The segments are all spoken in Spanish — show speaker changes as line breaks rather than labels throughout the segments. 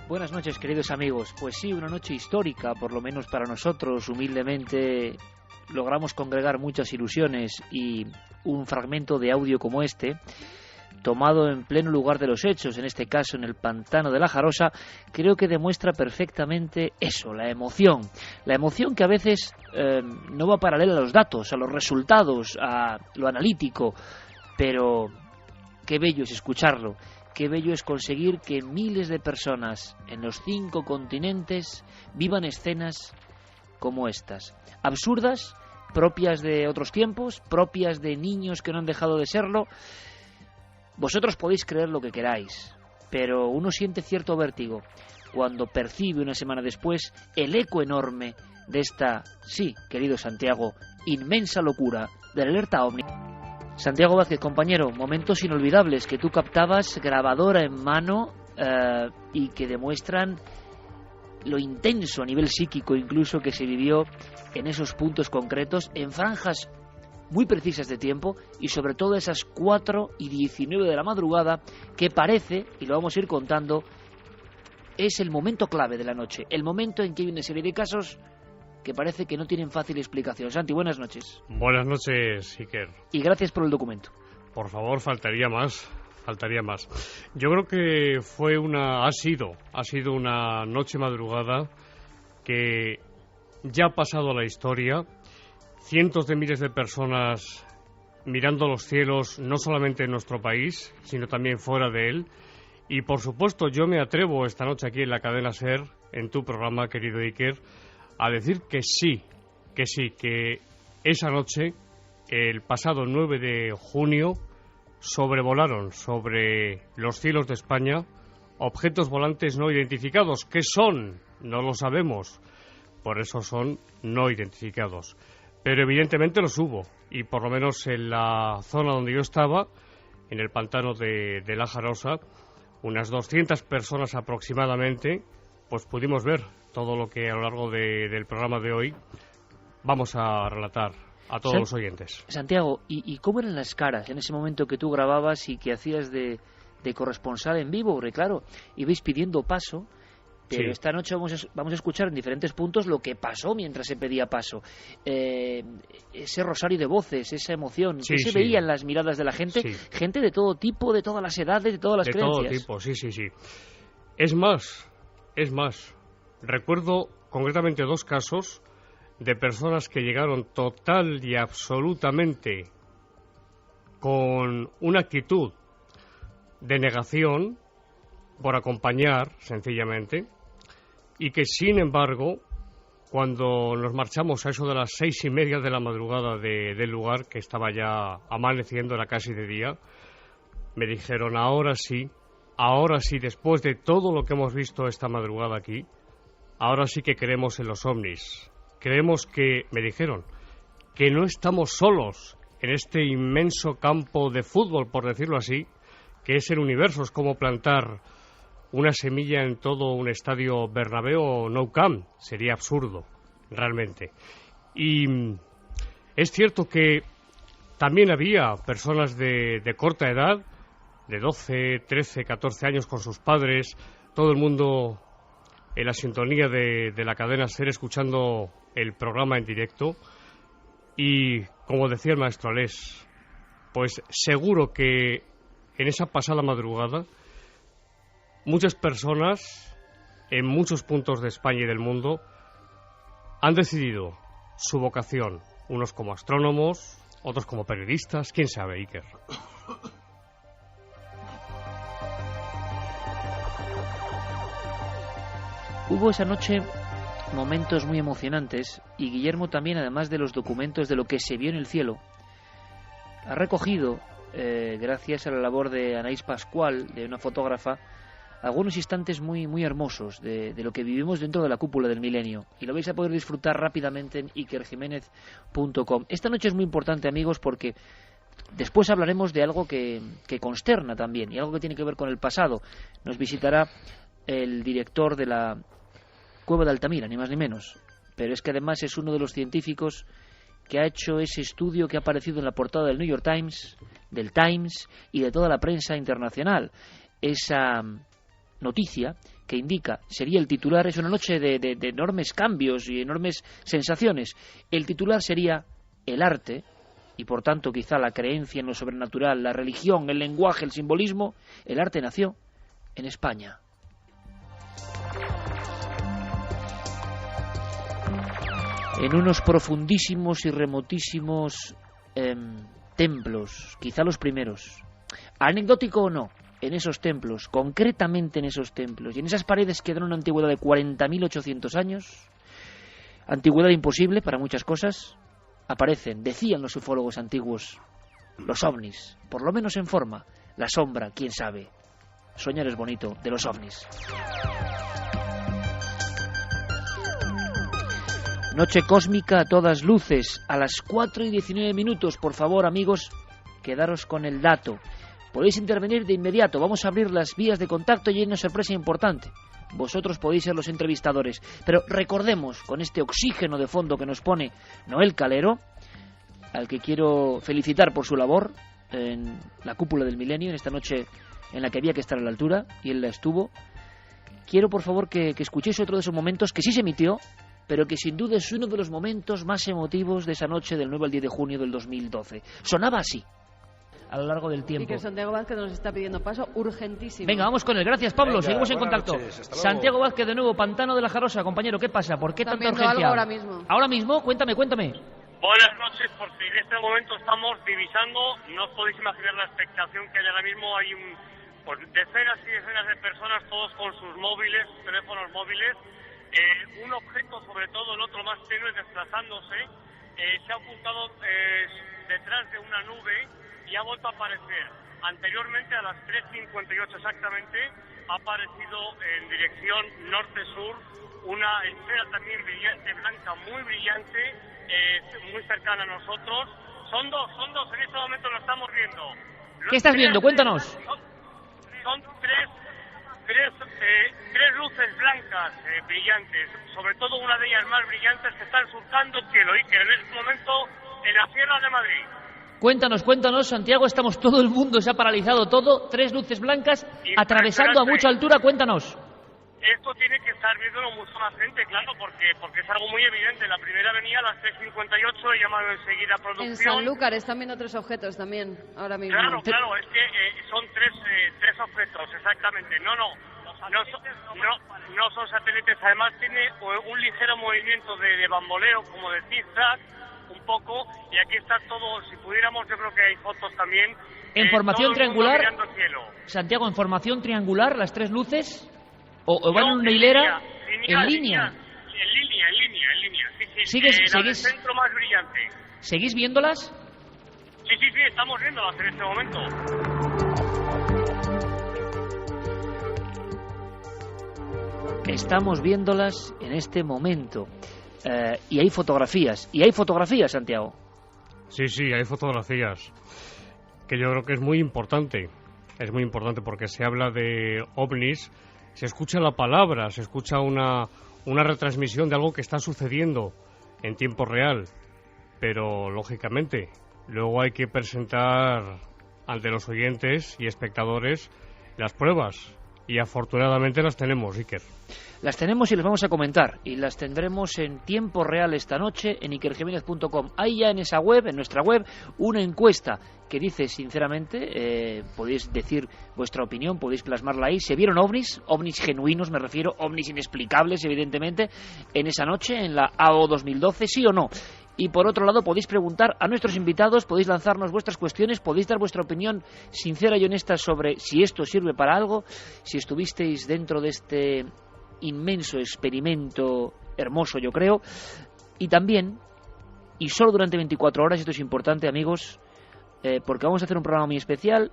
Buenas noches, queridos amigos. Pues sí, una noche histórica, por lo menos para nosotros. Humildemente logramos congregar muchas ilusiones y un fragmento de audio como este, tomado en pleno lugar de los hechos, en este caso en el pantano de La Jarosa, creo que demuestra perfectamente eso, la emoción que a veces no va paralela a los datos, a los resultados, a lo analítico, pero qué bello es escucharlo. Qué bello es conseguir que miles de personas en los 5 continentes vivan escenas como estas. Absurdas, propias de otros tiempos, propias de niños que no han dejado de serlo. Vosotros podéis creer lo que queráis, pero uno siente cierto vértigo cuando percibe una semana después el eco enorme de esta, sí, querido Santiago, inmensa locura de la alerta OVNI. Santiago Vázquez, compañero, momentos inolvidables que tú captabas grabadora en mano y que demuestran lo intenso a nivel psíquico incluso que se vivió en esos puntos concretos, en franjas muy precisas de tiempo y sobre todo esas 4:19 de la madrugada que parece, y lo vamos a ir contando, es el momento clave de la noche, el momento en que hay una serie de casos que parece que no tienen fácil explicación. Santi, buenas noches.
Buenas noches, Iker.
Y gracias por el documento.
Por favor, faltaría más. Yo creo que ha sido una noche madrugada que ya ha pasado a la historia. Cientos de miles de personas mirando los cielos, no solamente en nuestro país, sino también fuera de él. Y por supuesto, yo me atrevo esta noche aquí en la cadena SER, en tu programa, querido Iker, a decir que esa noche, el pasado 9 de junio, sobrevolaron sobre los cielos de España objetos volantes no identificados. ¿Qué son? No lo sabemos. Por eso son no identificados. Pero evidentemente los hubo. Y por lo menos en la zona donde yo estaba, en el pantano de La Jarosa, unas 200 personas aproximadamente, pues pudimos ver todo lo que a lo largo del programa de hoy vamos a relatar a todos los oyentes.
Santiago, ¿y cómo eran las caras en ese momento que tú grababas y que hacías de corresponsal en vivo? Porque claro, ibais pidiendo paso, pero sí. Esta noche vamos a escuchar en diferentes puntos lo que pasó mientras se pedía paso. Ese rosario de voces, esa emoción, que se veía en las miradas de la gente, gente de todo tipo, de todas las edades, de todas las creencias.
De todo tipo, sí. Es más, recuerdo concretamente 2 casos de personas que llegaron total y absolutamente con una actitud de negación por acompañar, sencillamente, y que, sin embargo, cuando nos marchamos a eso de las 6:30 de la madrugada del lugar, que estaba ya amaneciendo, era casi de día, me dijeron, ahora sí, después de todo lo que hemos visto esta madrugada aquí, ahora sí que creemos en los ovnis. Creemos que, me dijeron, que no estamos solos en este inmenso campo de fútbol, por decirlo así, que es el universo. Es como plantar una semilla en todo un estadio Bernabéu o Nou Camp. Sería absurdo, realmente. Y es cierto que también había personas de corta edad, de 12, 13, 14 años con sus padres, todo el mundo en la sintonía de la cadena SER escuchando el programa en directo. Y como decía el maestro Alés, pues seguro que en esa pasada madrugada muchas personas en muchos puntos de España y del mundo han decidido su vocación, unos como astrónomos, otros como periodistas, quién sabe, Iker.
Hubo esa noche momentos muy emocionantes y Guillermo también, además de los documentos de lo que se vio en el cielo, ha recogido, gracias a la labor de Anaís Pascual, de una fotógrafa, algunos instantes muy, muy hermosos de lo que vivimos dentro de la cúpula del milenio. Y lo vais a poder disfrutar rápidamente en ikerjimenez.com. Esta noche es muy importante, amigos, porque después hablaremos de algo que consterna también y algo que tiene que ver con el pasado. Nos visitará el director de la Cueva de Altamira, ni más ni menos, pero es que además es uno de los científicos que ha hecho ese estudio que ha aparecido en la portada del New York Times, del Times y de toda la prensa internacional. Esa noticia que indica, sería el titular, es una noche de enormes cambios y enormes sensaciones. El titular sería el arte, y por tanto quizá la creencia en lo sobrenatural, la religión, el lenguaje, el simbolismo. El arte nació en España. En unos profundísimos y remotísimos templos, quizá los primeros. Anecdótico o no, en esos templos, concretamente en esos templos, y en esas paredes que dan una antigüedad de 40.800 años, antigüedad imposible para muchas cosas, aparecen, decían los ufólogos antiguos, los ovnis, por lo menos en forma, la sombra, quién sabe. Soñar es bonito, de los ovnis. Noche cósmica a todas luces, a las 4:19. Por favor, amigos, quedaros con el dato. Podéis intervenir de inmediato, vamos a abrir las vías de contacto y hay una sorpresa importante. Vosotros podéis ser los entrevistadores, pero recordemos, con este oxígeno de fondo que nos pone Noel Calero, al que quiero felicitar por su labor en la cúpula del milenio, en esta noche en la que había que estar a la altura, y él la estuvo. Quiero, por favor, que escuchéis otro de esos momentos que sí se emitió, pero que sin duda es uno de los momentos más emotivos de esa noche del 9 al 10 de junio del 2012. Sonaba así, a lo largo del tiempo.
Y que Santiago Vázquez nos está pidiendo paso urgentísimo.
Venga, vamos con él. Gracias, Pablo.
Venga,
seguimos en contacto. Santiago Vázquez de nuevo, Pantano de la Jarosa. Compañero, ¿qué pasa? ¿Por qué tanta urgencia?
Algo ahora mismo.
¿Ahora mismo? Cuéntame.
Buenas noches, porque en este momento estamos divisando, no os podéis imaginar la expectación que hay ahora mismo. Hay decenas y decenas de personas, todos con sus móviles, sus teléfonos móviles. Un objeto, sobre todo el otro más tenue, desplazándose, se ha ocultado detrás de una nube y ha vuelto a aparecer. Anteriormente, a las 3:58 exactamente, ha aparecido en dirección norte-sur una esfera también brillante, blanca, muy brillante, muy cercana a nosotros. Son dos, en este momento lo estamos viendo.
¿Qué estás viendo? Cuéntanos.
Son tres luces blancas brillantes, sobre todo una de ellas más brillantes, que están surcando el cielo y que en este momento en la Sierra de Madrid.
Cuéntanos, Santiago, estamos todo el mundo, se ha paralizado todo, 3 luces blancas atravesando a mucha altura, cuéntanos.
Esto tiene que estar viéndolo mucho más gente, claro, porque es algo muy evidente. La primera venía a las 3:58, he llamado enseguida a producción.
En Sanlúcar están viendo 3 objetos también, ahora mismo.
Claro, es que son tres objetos, exactamente. No son satélites, además tiene un ligero movimiento de bamboleo, como de zigzag, un poco, y aquí está todo, si pudiéramos, yo creo que hay fotos también.
En formación triangular,
Santiago,
en formación triangular, las 3 luces, o van en una hilera, en línea.
En línea, sí.
¿Seguís?
El centro más brillante.
¿Seguís viéndolas?
Sí, estamos viéndolas en este momento.
Estamos viéndolas en este momento. Y hay fotografías. Santiago.
Sí, hay fotografías. Que yo creo que es muy importante. Es muy importante porque se habla de ovnis, se escucha la palabra, se escucha una retransmisión de algo que está sucediendo en tiempo real. Pero, lógicamente, luego hay que presentar ante los oyentes y espectadores las pruebas. Y afortunadamente las tenemos, Iker.
Las tenemos y las vamos a comentar. Y las tendremos en tiempo real esta noche en ikerjimenez.com. Hay ya en esa web, en nuestra web, una encuesta que dice, sinceramente, podéis decir vuestra opinión, podéis plasmarla ahí. ¿Se vieron ovnis? Ovnis genuinos, me refiero, ovnis inexplicables, evidentemente, en esa noche, en la AO 2012, ¿sí o no? Y por otro lado, podéis preguntar a nuestros invitados, podéis lanzarnos vuestras cuestiones, podéis dar vuestra opinión sincera y honesta sobre si esto sirve para algo, si estuvisteis dentro de este inmenso experimento hermoso, yo creo. Y también, y solo durante 24 horas, esto es importante, amigos, porque vamos a hacer un programa muy especial.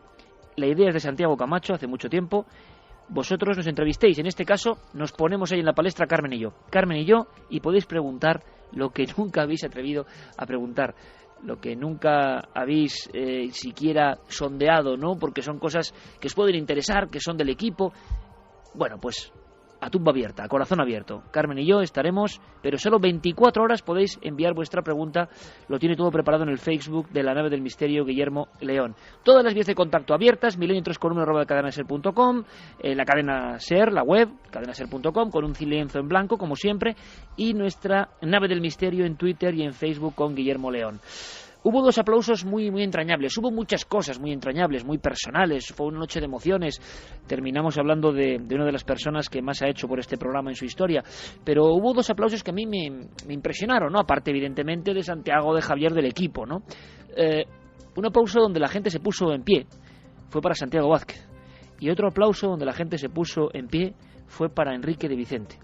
La idea es de Santiago Camacho, hace mucho tiempo. Vosotros nos entrevistéis, en este caso nos ponemos ahí en la palestra Carmen y yo, y podéis preguntar lo que nunca habéis atrevido a preguntar, lo que nunca habéis siquiera sondeado, ¿no? Porque son cosas que os pueden interesar, que son del equipo. Bueno, pues a tumba abierta, a corazón abierto. Carmen y yo estaremos, pero solo 24 horas podéis enviar vuestra pregunta. Lo tiene todo preparado en el Facebook de La Nave del Misterio, Guillermo León. Todas las vías de contacto abiertas, milenio3columna@cadenaser.com, la cadena Ser, la web, cadenaser.com, con un lienzo en blanco, como siempre, y nuestra Nave del Misterio en Twitter y en Facebook con Guillermo León. Hubo 2 aplausos muy entrañables, hubo muchas cosas muy entrañables, muy personales, fue una noche de emociones. Terminamos hablando de una de las personas que más ha hecho por este programa en su historia, pero hubo 2 aplausos que a mí me impresionaron, ¿no? Aparte, evidentemente, de Santiago, de Javier, del equipo, ¿no? Un aplauso donde la gente se puso en pie, fue para Santiago Vázquez, y otro aplauso donde la gente se puso en pie fue para Enrique de Vicente.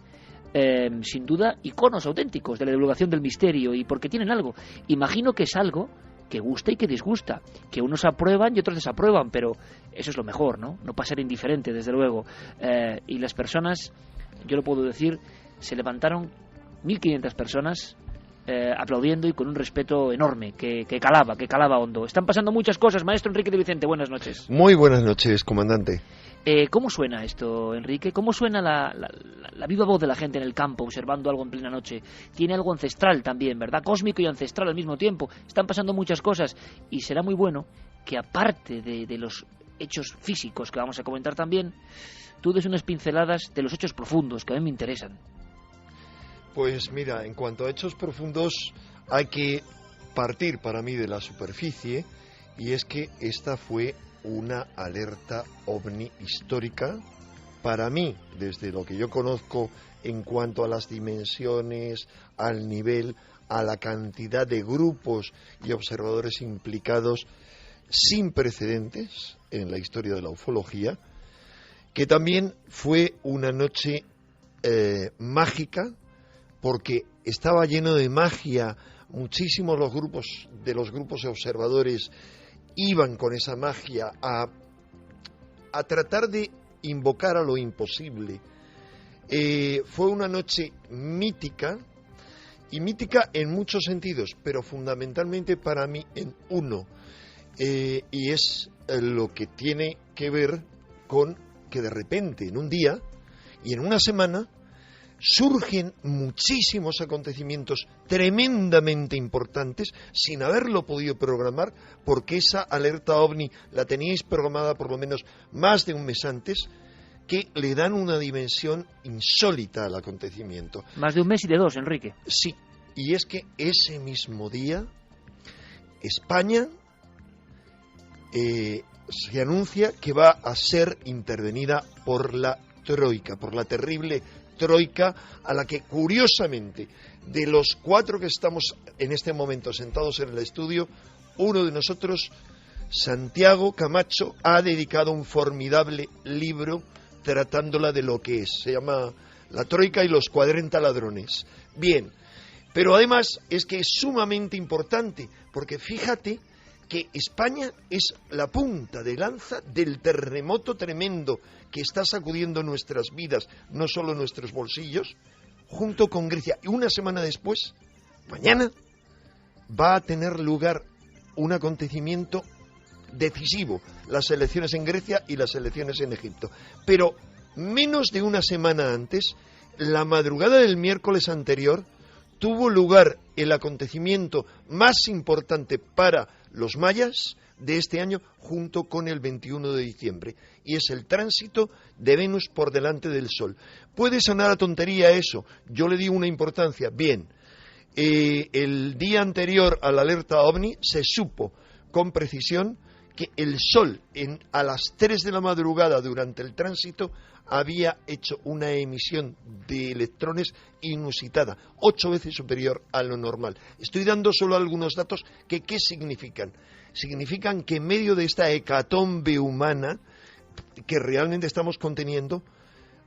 Sin duda, iconos auténticos de la divulgación del misterio, y porque tienen algo. Imagino que es algo que gusta y que disgusta, que unos aprueban y otros desaprueban, pero eso es lo mejor, ¿no? No pasar indiferente, desde luego. Y las personas, yo lo puedo decir, se levantaron 1.500 personas aplaudiendo y con un respeto enorme, que calaba hondo. Están pasando muchas cosas. Maestro Enrique de Vicente, buenas noches.
Muy buenas noches, comandante.
¿Cómo suena esto, Enrique? ¿Cómo suena la viva voz de la gente en el campo, observando algo en plena noche? Tiene algo ancestral también, ¿verdad? Cósmico y ancestral al mismo tiempo. Están pasando muchas cosas y será muy bueno que, aparte de los hechos físicos que vamos a comentar también, tú des unas pinceladas de los hechos profundos que a mí me interesan.
Pues mira, en cuanto a hechos profundos, hay que partir para mí de la superficie, y es que esta fue una alerta ovni histórica para mí, desde lo que yo conozco en cuanto a las dimensiones, al nivel, a la cantidad de grupos y observadores implicados, sin precedentes en la historia de la ufología, que también fue una noche mágica, porque estaba lleno de magia. Muchísimos los grupos de observadores iban con esa magia a tratar de invocar a lo imposible. Fue una noche mítica, y mítica en muchos sentidos, pero fundamentalmente para mí en uno, y es lo que tiene que ver con que de repente, en un día y en una semana, surgen muchísimos acontecimientos tremendamente importantes sin haberlo podido programar, porque esa alerta ovni la teníais programada por lo menos más de un mes antes, que le dan una dimensión insólita al acontecimiento.
Más de un mes y de 2, Enrique.
Sí, y es que ese mismo día España se anuncia que va a ser intervenida por la Troika, por la terrible Troika, a la que, curiosamente, de los 4 que estamos en este momento sentados en el estudio, uno de nosotros, Santiago Camacho, ha dedicado un formidable libro tratándola de lo que es. Se llama La Troika y los 40 ladrones. Bien, pero además es que es sumamente importante, porque fíjate que España es la punta de lanza del terremoto tremendo que está sacudiendo nuestras vidas, no solo nuestros bolsillos, junto con Grecia. Y una semana después, mañana, va a tener lugar un acontecimiento decisivo, las elecciones en Grecia y las elecciones en Egipto. Pero menos de una semana antes, la madrugada del miércoles anterior, tuvo lugar el acontecimiento más importante para los mayas de este año, junto con el 21 de diciembre, y es el tránsito de Venus por delante del Sol. Puede sonar a tontería eso, yo le digo una importancia. Bien, el día anterior a la alerta OVNI se supo con precisión que el Sol a las 3 de la madrugada durante el tránsito había hecho una emisión de electrones inusitada, 8 veces superior a lo normal. Estoy dando solo algunos datos que ¿qué significan? Significan que en medio de esta hecatombe humana que realmente estamos conteniendo,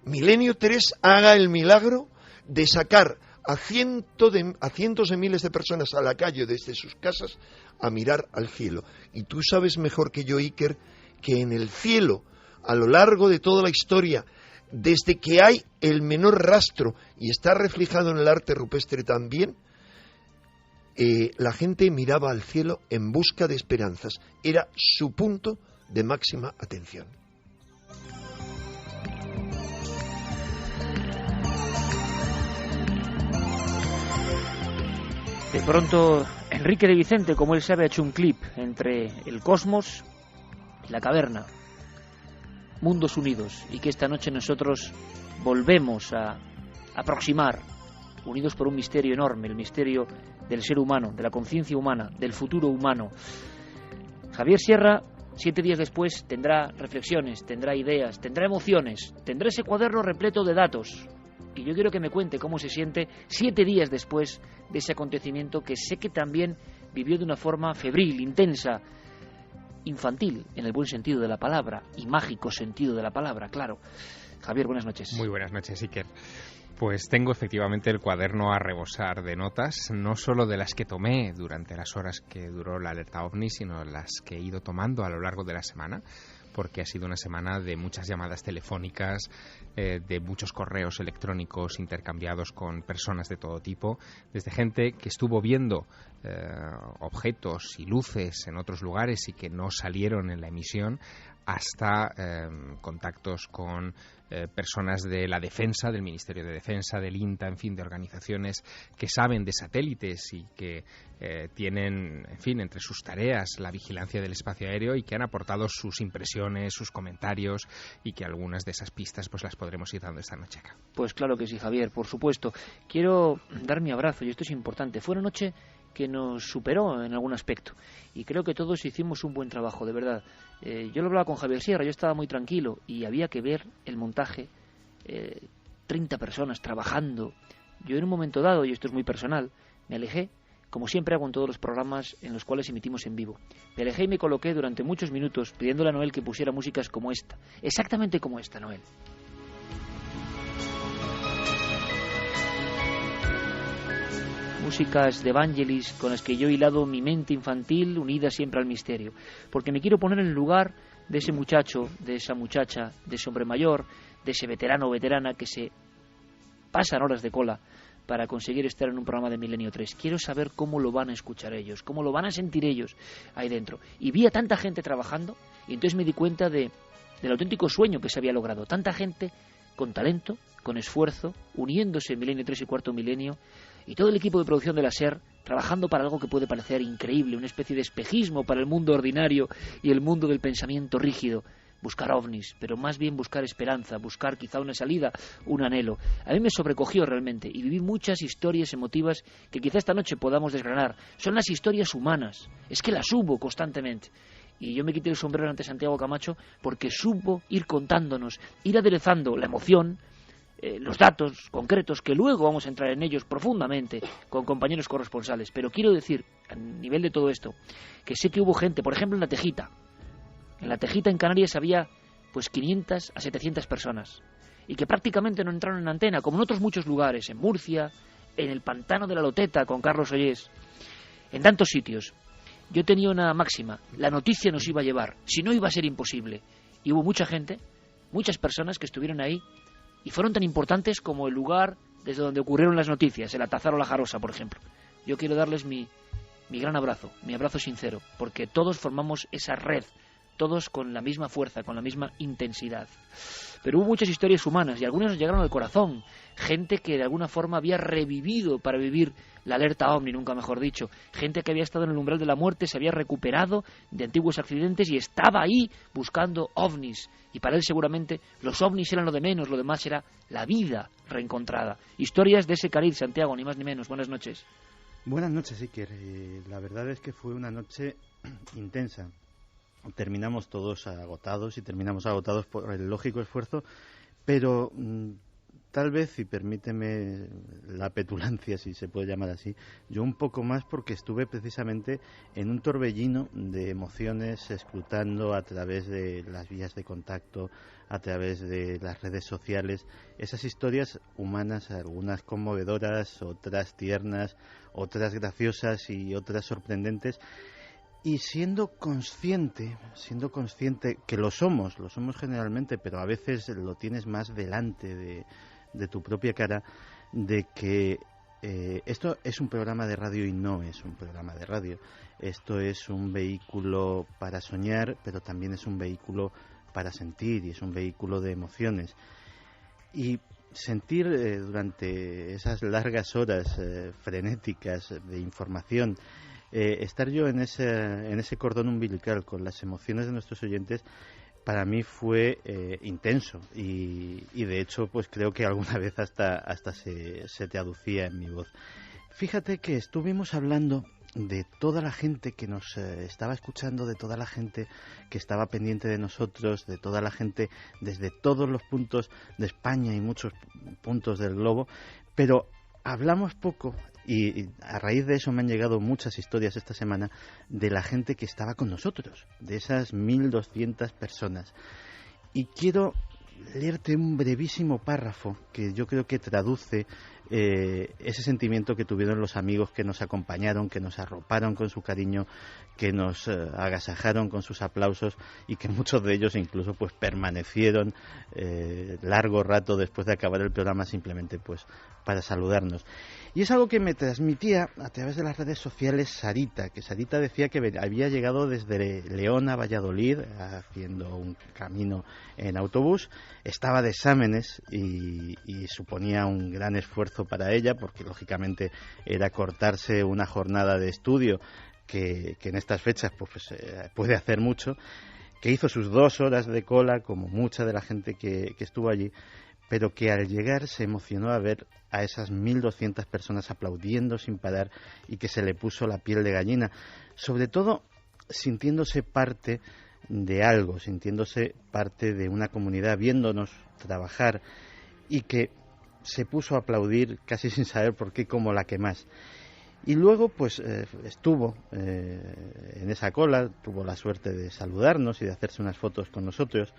Milenio 3 haga el milagro de sacar a cientos de miles de personas a la calle desde sus casas a mirar al cielo. Y tú sabes mejor que yo, Iker, que en el cielo, a lo largo de toda la historia, desde que hay el menor rastro, y está reflejado en el arte rupestre también, la gente miraba al cielo en busca de esperanzas. Era su punto de máxima atención.
De pronto, Enrique de Vicente, como él sabe, ha hecho un clip entre el cosmos y la caverna. Mundos unidos, y que esta noche nosotros volvemos a aproximar, unidos por un misterio enorme, el misterio del ser humano, de la conciencia humana, del futuro humano. Javier Sierra, 7 días después, tendrá reflexiones, tendrá ideas, tendrá emociones, tendrá ese cuaderno repleto de datos. Y yo quiero que me cuente cómo se siente 7 días después de ese acontecimiento que sé que también vivió de una forma febril, intensa, infantil, en el buen sentido de la palabra, y mágico sentido de la palabra, claro. Javier, buenas noches.
Muy buenas noches, Iker. Pues tengo efectivamente el cuaderno a rebosar de notas, no solo de las que tomé durante las horas que duró la alerta OVNI, sino las que he ido tomando a lo largo de la semana, porque ha sido una semana de muchas llamadas telefónicas, de muchos correos electrónicos intercambiados con personas de todo tipo, desde gente que estuvo viendo objetos y luces en otros lugares y que no salieron en la emisión, hasta contactos con personas de la defensa, del Ministerio de Defensa, del INTA, en fin, de organizaciones que saben de satélites y que tienen, en fin, entre sus tareas la vigilancia del espacio aéreo y que han aportado sus impresiones, sus comentarios y que algunas de esas pistas pues las podremos ir dando esta noche acá.
Pues claro que sí, Javier, por supuesto. Quiero dar mi abrazo, y esto es importante. Fue una noche que nos superó en algún aspecto y creo que todos hicimos un buen trabajo, de verdad. Yo lo hablaba con Javier Sierra, yo estaba muy tranquilo y había que ver el montaje, 30 personas trabajando. Yo en un momento dado, y esto es muy personal, me alejé, como siempre hago en todos los programas en los cuales emitimos en vivo. Me alejé y me coloqué durante muchos minutos pidiéndole a Noel que pusiera músicas como esta, exactamente como esta, Noel. Músicas de Vangelis con las que yo he hilado mi mente infantil unida siempre al misterio, porque me quiero poner en el lugar de ese muchacho, de esa muchacha, de ese hombre mayor, de ese veterano o veterana que se pasan horas de cola para conseguir estar en un programa de Milenio 3. Quiero saber cómo lo van a escuchar ellos, cómo lo van a sentir ellos ahí dentro. Y vi a tanta gente trabajando y entonces me di cuenta del auténtico sueño que se había logrado. Tanta gente con talento, con esfuerzo, uniéndose en Milenio 3 y Cuarto Milenio, y todo el equipo de producción de la SER trabajando para algo que puede parecer increíble, una especie de espejismo para el mundo ordinario y el mundo del pensamiento rígido. Buscar ovnis, pero más bien buscar esperanza, buscar quizá una salida, un anhelo. A mí me sobrecogió realmente y viví muchas historias emotivas que quizá esta noche podamos desgranar. Son las historias humanas, es que las hubo constantemente. Y yo me quité el sombrero ante Santiago Camacho porque supo ir contándonos, ir aderezando la emoción, los datos concretos, que luego vamos a entrar en ellos profundamente con compañeros corresponsales. Pero quiero decir, a nivel de todo esto, que sé que hubo gente, por ejemplo en La Tejita. En La Tejita, en Canarias, había pues 500 a 700 personas y que prácticamente no entraron en antena, como en otros muchos lugares, en Murcia, en el pantano de la Loteta con Carlos Ollés, en tantos sitios. Yo tenía una máxima: la noticia nos iba a llevar, si no iba a ser imposible. Y hubo mucha gente, muchas personas que estuvieron ahí y fueron tan importantes como el lugar desde donde ocurrieron las noticias, el Atazar o la Jarosa, por ejemplo. Yo quiero darles mi gran abrazo, mi abrazo sincero, porque todos formamos esa red, todos con la misma fuerza, con la misma intensidad. Pero hubo muchas historias humanas y algunas nos llegaron al corazón. Gente que de alguna forma había revivido para vivir la alerta OVNI, nunca mejor dicho. Gente que había estado en el umbral de la muerte, se había recuperado de antiguos accidentes y estaba ahí buscando ovnis. Y para él seguramente los ovnis eran lo de menos, lo demás era la vida reencontrada. Historias de ese cariz, Santiago, ni más ni menos. Buenas noches.
Buenas noches, Iker. La verdad es que fue una noche intensa. Terminamos todos agotados y terminamos agotados por el lógico esfuerzo, pero tal vez, y permíteme la petulancia, si se puede llamar así, yo un poco más porque estuve precisamente en un torbellino de emociones, escrutando a través de las vías de contacto, a través de las redes sociales, esas historias humanas, algunas conmovedoras, otras tiernas, otras graciosas y otras sorprendentes. Y siendo consciente que lo somos generalmente, pero a veces lo tienes más delante de tu propia cara, de que esto es un programa de radio y no es un programa de radio. Esto es un vehículo para soñar, pero también es un vehículo para sentir y es un vehículo de emociones. Y sentir durante esas largas horas frenéticas de información, estar yo en ese cordón umbilical con las emociones de nuestros oyentes, para mí fue intenso y de hecho pues creo que alguna vez hasta se te aducía en mi voz. Fíjate que estuvimos hablando de toda la gente que nos estaba escuchando, de toda la gente que estaba pendiente de nosotros, de toda la gente desde todos los puntos de España y muchos puntos del globo, pero hablamos poco, y a raíz de eso me han llegado muchas historias esta semana de la gente que estaba con nosotros, de esas 1.200 personas. Y quiero leerte un brevísimo párrafo que yo creo que traduce ese sentimiento que tuvieron los amigos que nos acompañaron, que nos arroparon con su cariño, que nos agasajaron con sus aplausos y que muchos de ellos incluso pues permanecieron largo rato después de acabar el programa simplemente pues para saludarnos. Y es algo que me transmitía a través de las redes sociales Sarita, que Sarita decía que había llegado desde León a Valladolid haciendo un camino en autobús, estaba de exámenes y suponía un gran esfuerzo para ella porque lógicamente era cortarse una jornada de estudio que en estas fechas pues puede hacer mucho, que hizo sus 2 horas de cola como mucha de la gente que estuvo allí, pero que al llegar se emocionó a ver a esas 1.200 personas aplaudiendo sin parar y que se le puso la piel de gallina, sobre todo sintiéndose parte de algo, sintiéndose parte de una comunidad, viéndonos trabajar, y que se puso a aplaudir casi sin saber por qué, como la que más. Y luego pues estuvo en esa cola, tuvo la suerte de saludarnos y de hacerse unas fotos con nosotros,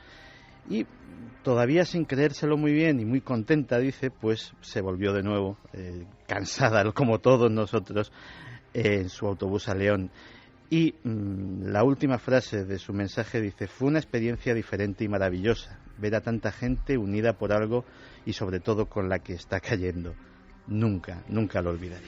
y todavía sin creérselo muy bien y muy contenta, dice, pues se volvió de nuevo cansada, como todos nosotros, en su autobús a León. Y la última frase de su mensaje dice: fue una experiencia diferente y maravillosa, ver a tanta gente unida por algo y sobre todo con la que está cayendo. Nunca, nunca lo olvidaré.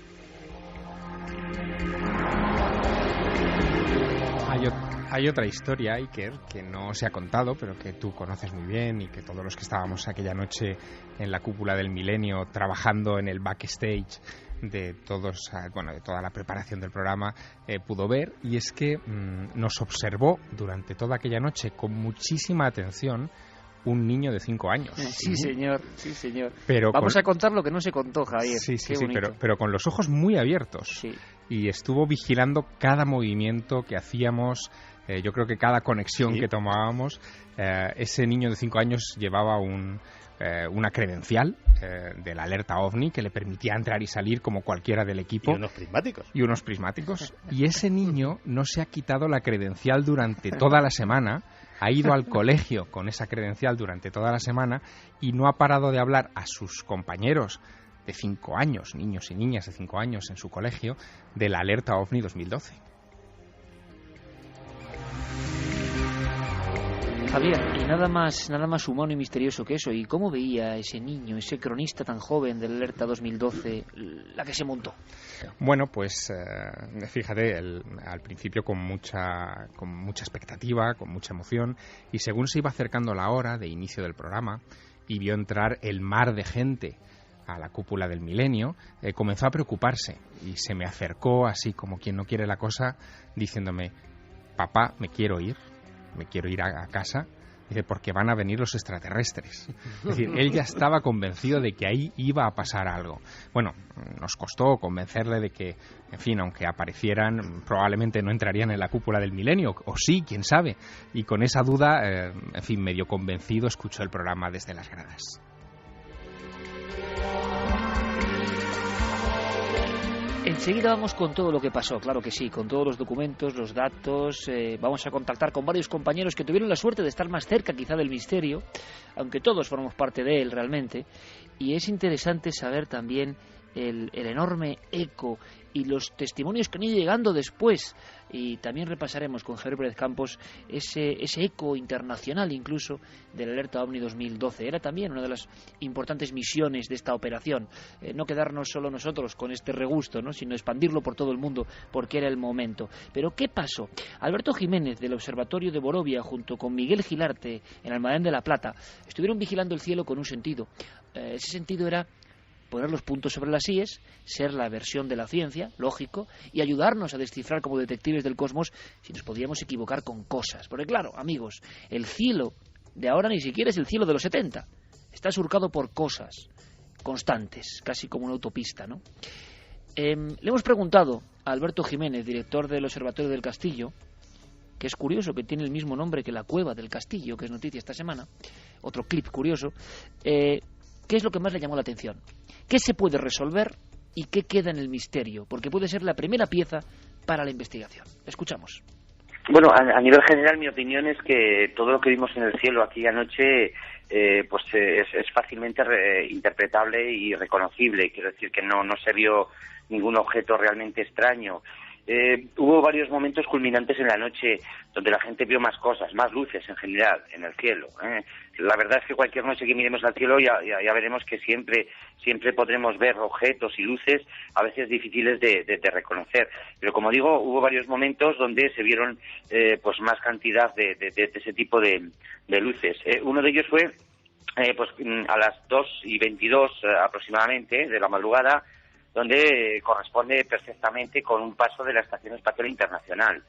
Hay otra historia, Iker, que no se ha contado, pero que tú conoces muy bien y que todos los que estábamos aquella noche en la cúpula del milenio trabajando en el backstage de toda la preparación del programa pudo ver, y es que nos observó durante toda aquella noche con muchísima atención un niño de 5 años.
Sí, señor, sí, señor.
Pero
vamos a contar lo que no se contó, Javier.
Sí, pero con los ojos muy abiertos.
Sí.
Y estuvo vigilando cada movimiento que hacíamos, yo creo que cada conexión que tomábamos. Ese niño de 5 años llevaba una credencial de la alerta OVNI que le permitía entrar y salir como cualquiera del equipo.
Y unos prismáticos.
Y ese niño no se ha quitado la credencial durante toda la semana. Ha ido al colegio con esa credencial durante toda la semana y no ha parado de hablar a sus compañeros de 5 años, niños y niñas de 5 años en su colegio, de la alerta OVNI 2012.
Javier, y nada más humano y misterioso que eso. ¿Y cómo veía ese niño, ese cronista tan joven del alerta 2012, la que se montó?
Bueno, pues fíjate, al principio con mucha expectativa, con mucha emoción, y según se iba acercando la hora de inicio del programa y vio entrar el mar de gente a la cúpula del milenio, comenzó a preocuparse y se me acercó así como quien no quiere la cosa, diciéndome: papá, me quiero ir a casa, dice, porque van a venir los extraterrestres. Es decir, él ya estaba convencido de que ahí iba a pasar algo. Bueno, nos costó convencerle de que, en fin, aunque aparecieran, probablemente no entrarían en la cúpula del milenio, o sí, quién sabe. Y con esa duda, en fin, medio convencido, escuchó el programa desde las gradas.
Enseguida vamos con todo lo que pasó, claro que sí, con todos los documentos, los datos. Vamos a contactar con varios compañeros que tuvieron la suerte de estar más cerca quizá del misterio, aunque todos formamos parte de él realmente. Y es interesante saber también el enorme eco y los testimonios que han ido llegando después. Y también repasaremos con Javier Pérez Campos ese eco internacional incluso del Alerta OVNI 2012. Era también una de las importantes misiones de esta operación. No quedarnos solo nosotros con este regusto, ¿no?, sino expandirlo por todo el mundo, porque era el momento. Pero ¿qué pasó? Alberto Jiménez, del Observatorio de Borovia, junto con Miguel Gilarte, en Almadén de la Plata, estuvieron vigilando el cielo con un sentido. Ese sentido era poner los puntos sobre las íes, ser la versión de la ciencia, lógico, y ayudarnos a descifrar como detectives del cosmos si nos podíamos equivocar con cosas. Porque claro, amigos, el cielo de ahora ni siquiera es el cielo de los 70. Está surcado por cosas constantes, casi como una autopista, ¿no? Le hemos preguntado a Alberto Jiménez, director del Observatorio del Castillo, que es curioso que tiene el mismo nombre que la Cueva del Castillo, que es noticia esta semana, otro clip curioso, ¿qué es lo que más le llamó la atención? ¿Qué se puede resolver y qué queda en el misterio? Porque puede ser la primera pieza para la investigación. Escuchamos.
Bueno, a nivel general mi opinión es que todo lo que vimos en el cielo aquella noche pues es fácilmente interpretable y reconocible. Quiero decir que no se vio ningún objeto realmente extraño. Hubo varios momentos culminantes en la noche donde la gente vio más cosas, más luces en general en el cielo. La verdad es que cualquier noche que miremos al cielo ya veremos que siempre podremos ver objetos y luces a veces difíciles de reconocer. Pero como digo, hubo varios momentos donde se vieron pues más cantidad de ese tipo de luces. Uno de ellos fue pues a las 2:22 aproximadamente de la madrugada, donde corresponde perfectamente con un paso de la Estación Espacial Internacional.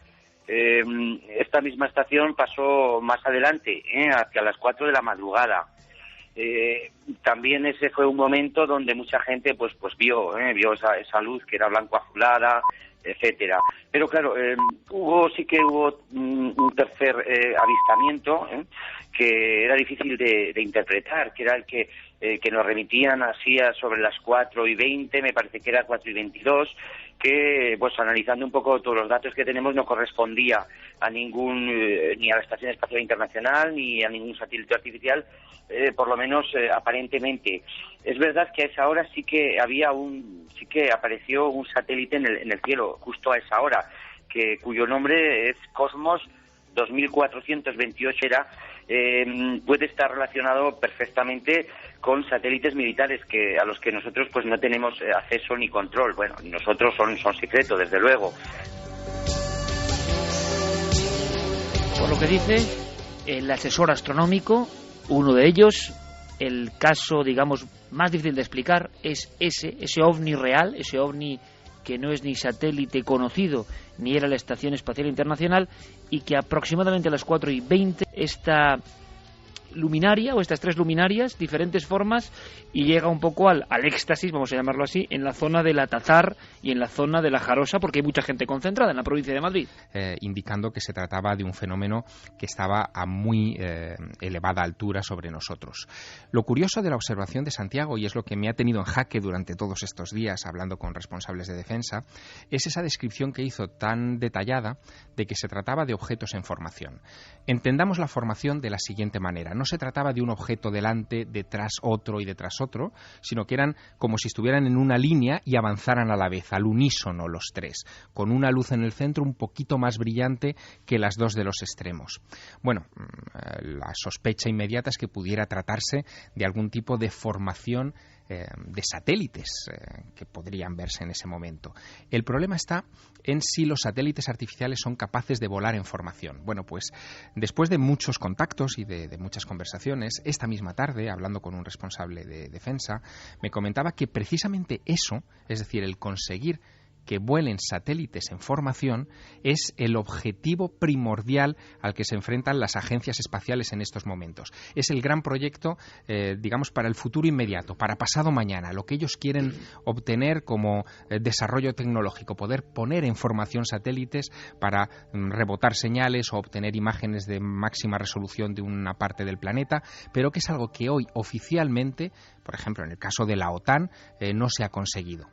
Esta misma estación pasó más adelante, hacia las 4 de la madrugada. También ese fue un momento donde mucha gente pues vio esa luz que era blanco-azulada, etcétera. Pero claro, sí que hubo un tercer avistamiento que era difícil de interpretar, que era el que nos remitían así sobre las 4:20, me parece que era 4:22, que pues analizando un poco todos los datos que tenemos no correspondía a ni a la Estación Espacial Internacional ni a ningún satélite artificial, por lo menos aparentemente. Es verdad que a esa hora sí que apareció un satélite en el cielo justo a esa hora, cuyo nombre es Cosmos 2428 puede estar relacionado perfectamente con satélites militares a los que nosotros pues no tenemos acceso ni control. Bueno, nosotros son secretos, desde luego.
Por lo que dice el asesor astronómico, uno de ellos, el caso, digamos, más difícil de explicar es ese ovni real, ese ovni que no es ni satélite conocido, ni era la Estación Espacial Internacional, y que aproximadamente a las 4:20 esta luminaria, o estas tres luminarias, diferentes formas, y llega un poco al éxtasis, vamos a llamarlo así, en la zona del Atazar y en la zona de la Jarosa, porque hay mucha gente concentrada en la provincia de Madrid.
Indicando que se trataba de un fenómeno que estaba a muy elevada altura sobre nosotros. Lo curioso de la observación de Santiago, y es lo que me ha tenido en jaque durante todos estos días hablando con responsables de defensa, es esa descripción que hizo tan detallada de que se trataba de objetos en formación. Entendamos la formación de la siguiente manera. No se trataba de un objeto delante, detrás otro y detrás otro, sino que eran como si estuvieran en una línea y avanzaran a la vez, al unísono los tres, con una luz en el centro un poquito más brillante que las dos de los extremos. Bueno, la sospecha inmediata es que pudiera tratarse de algún tipo de formación de satélites que podrían verse en ese momento. El problema está en si los satélites artificiales son capaces de volar en formación. Bueno, pues después de muchos contactos y de muchas conversaciones, esta misma tarde, hablando con un responsable de defensa, me comentaba que precisamente eso, es decir, el conseguir que vuelen satélites en formación, es el objetivo primordial al que se enfrentan las agencias espaciales en estos momentos. Es el gran proyecto, digamos, para el futuro inmediato, para pasado mañana, lo que ellos quieren obtener como desarrollo tecnológico, poder poner en formación satélites para rebotar señales o obtener imágenes de máxima resolución de una parte del planeta, pero que es algo que hoy oficialmente, por ejemplo, en el caso de la OTAN, no se ha conseguido.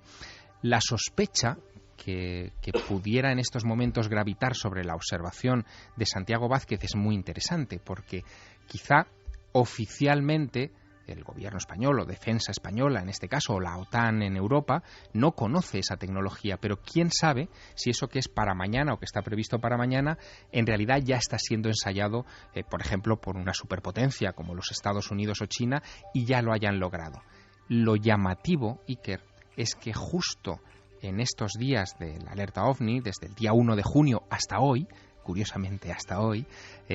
La sospecha que pudiera en estos momentos gravitar sobre la observación de Santiago Vázquez es muy interesante, porque quizá oficialmente el gobierno español o defensa española en este caso, o la OTAN en Europa, no conoce esa tecnología, pero quién sabe si eso que es para mañana o que está previsto para mañana en realidad ya está siendo ensayado, por ejemplo, por una superpotencia como los Estados Unidos o China, y ya lo hayan logrado. Lo llamativo, Iker, es que justo en estos días de la alerta OVNI, desde el día 1 de junio hasta hoy, curiosamente hasta hoy,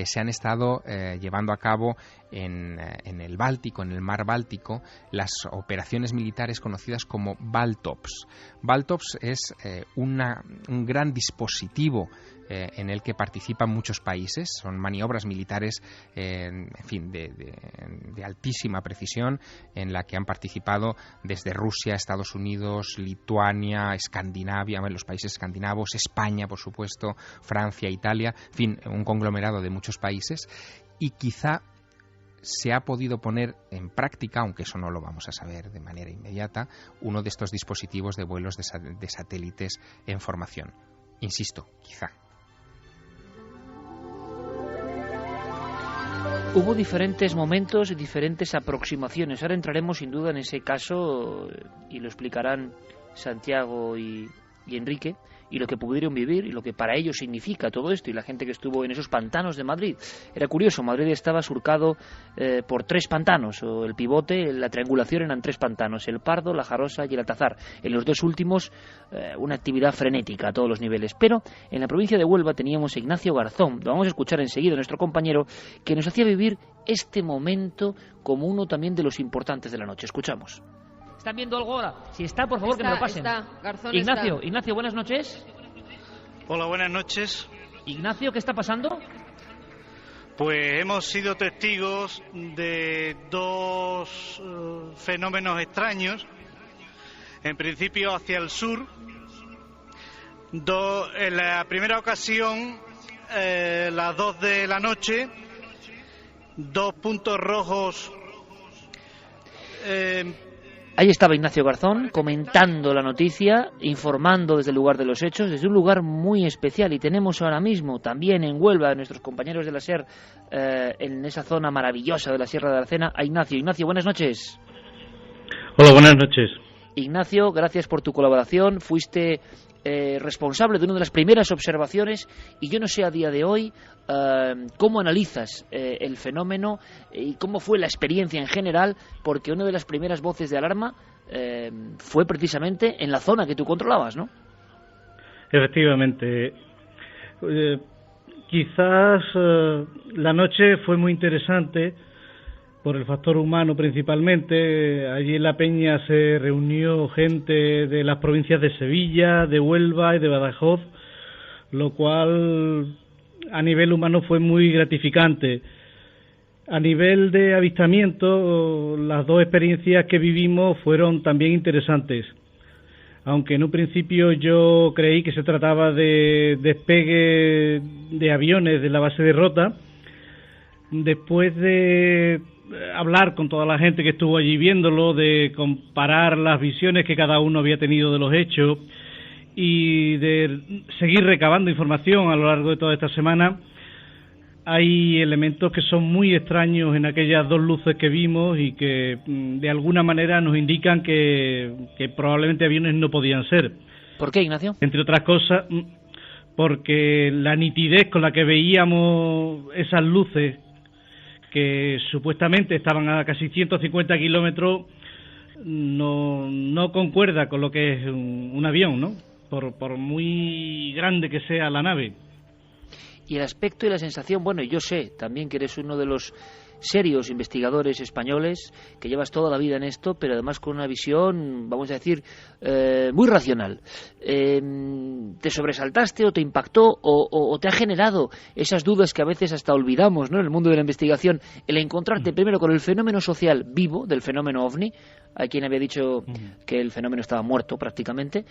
se han estado llevando a cabo en el Báltico, en el mar Báltico, las operaciones militares conocidas como Baltops. Baltops es un gran dispositivo en el que participan muchos países. Son maniobras militares de altísima precisión, en la que han participado desde Rusia, Estados Unidos, Lituania, Escandinavia, los países escandinavos, España, por supuesto, Francia, Italia, en fin, un conglomerado de muchos países, y quizá se ha podido poner en práctica, aunque eso no lo vamos a saber de manera inmediata, uno de estos dispositivos de vuelos de satélites en formación. Insisto, quizá.
Hubo diferentes momentos y diferentes aproximaciones. Ahora entraremos sin duda en ese caso y lo explicarán Santiago y Enrique, y lo que pudieron vivir y lo que para ellos significa todo esto, y la gente que estuvo en esos pantanos de Madrid. Era curioso, Madrid estaba surcado por 3 pantanos, o el pivote, la triangulación eran 3 pantanos, el Pardo, la Jarosa y el Altazar. En los 2 últimos una actividad frenética a todos los niveles. Pero en la provincia de Huelva teníamos a Ignacio Garzón, lo vamos a escuchar enseguida, nuestro compañero, que nos hacía vivir este momento como uno también de los importantes de la noche. Escuchamos. ¿Están viendo algo ahora? Si está, por favor, que me lo pasen.
Garzón
Ignacio,
está.
Ignacio, buenas noches.
Hola, buenas noches.
Ignacio, ¿qué está pasando?
Pues hemos sido testigos de 2 fenómenos extraños. En principio hacia el sur. En la primera ocasión, las 2 de la noche, 2 puntos rojos.
Ahí estaba Ignacio Garzón comentando la noticia, informando desde el lugar de los hechos, desde un lugar muy especial. Y tenemos ahora mismo también en Huelva a nuestros compañeros de la SER, en esa zona maravillosa de la Sierra de Aracena, a Ignacio. Ignacio, buenas noches.
Hola, buenas noches.
Ignacio, gracias por tu colaboración. Fuiste responsable de una de las primeras observaciones, y yo no sé a día de hoy cómo analizas el fenómeno y cómo fue la experiencia en general, porque una de las primeras voces de alarma fue precisamente en la zona que tú controlabas, ¿no?
Efectivamente. Quizás la noche fue muy interesante por el factor humano principalmente. Allí en La Peña se reunió gente de las provincias de Sevilla, de Huelva y de Badajoz, lo cual a nivel humano fue muy gratificante. A nivel de avistamiento, las 2 experiencias que vivimos fueron también interesantes. Aunque en un principio yo creí que se trataba de despegue de aviones de la base de Rota, después de hablar con toda la gente que estuvo allí viéndolo, de comparar las visiones que cada uno había tenido de los hechos y de seguir recabando información a lo largo de toda esta semana, hay elementos que son muy extraños en aquellas 2 luces que vimos y que de alguna manera nos indican que probablemente aviones no podían ser.
¿Por qué, Ignacio?
Entre otras cosas, porque la nitidez con la que veíamos esas luces, que supuestamente estaban a casi 150 kilómetros, no concuerda con lo que es un avión, ¿no? Por muy grande que sea la nave.
Y el aspecto y la sensación, bueno, yo sé también que eres uno de los serios investigadores españoles, que llevas toda la vida en esto, pero además con una visión, vamos a decir, muy racional. ¿Te sobresaltaste o te impactó o te ha generado esas dudas que a veces hasta olvidamos, ¿no?, en el mundo de la investigación, el encontrarte primero con el fenómeno social vivo del fenómeno OVNI? Hay quien había dicho que el fenómeno estaba muerto prácticamente.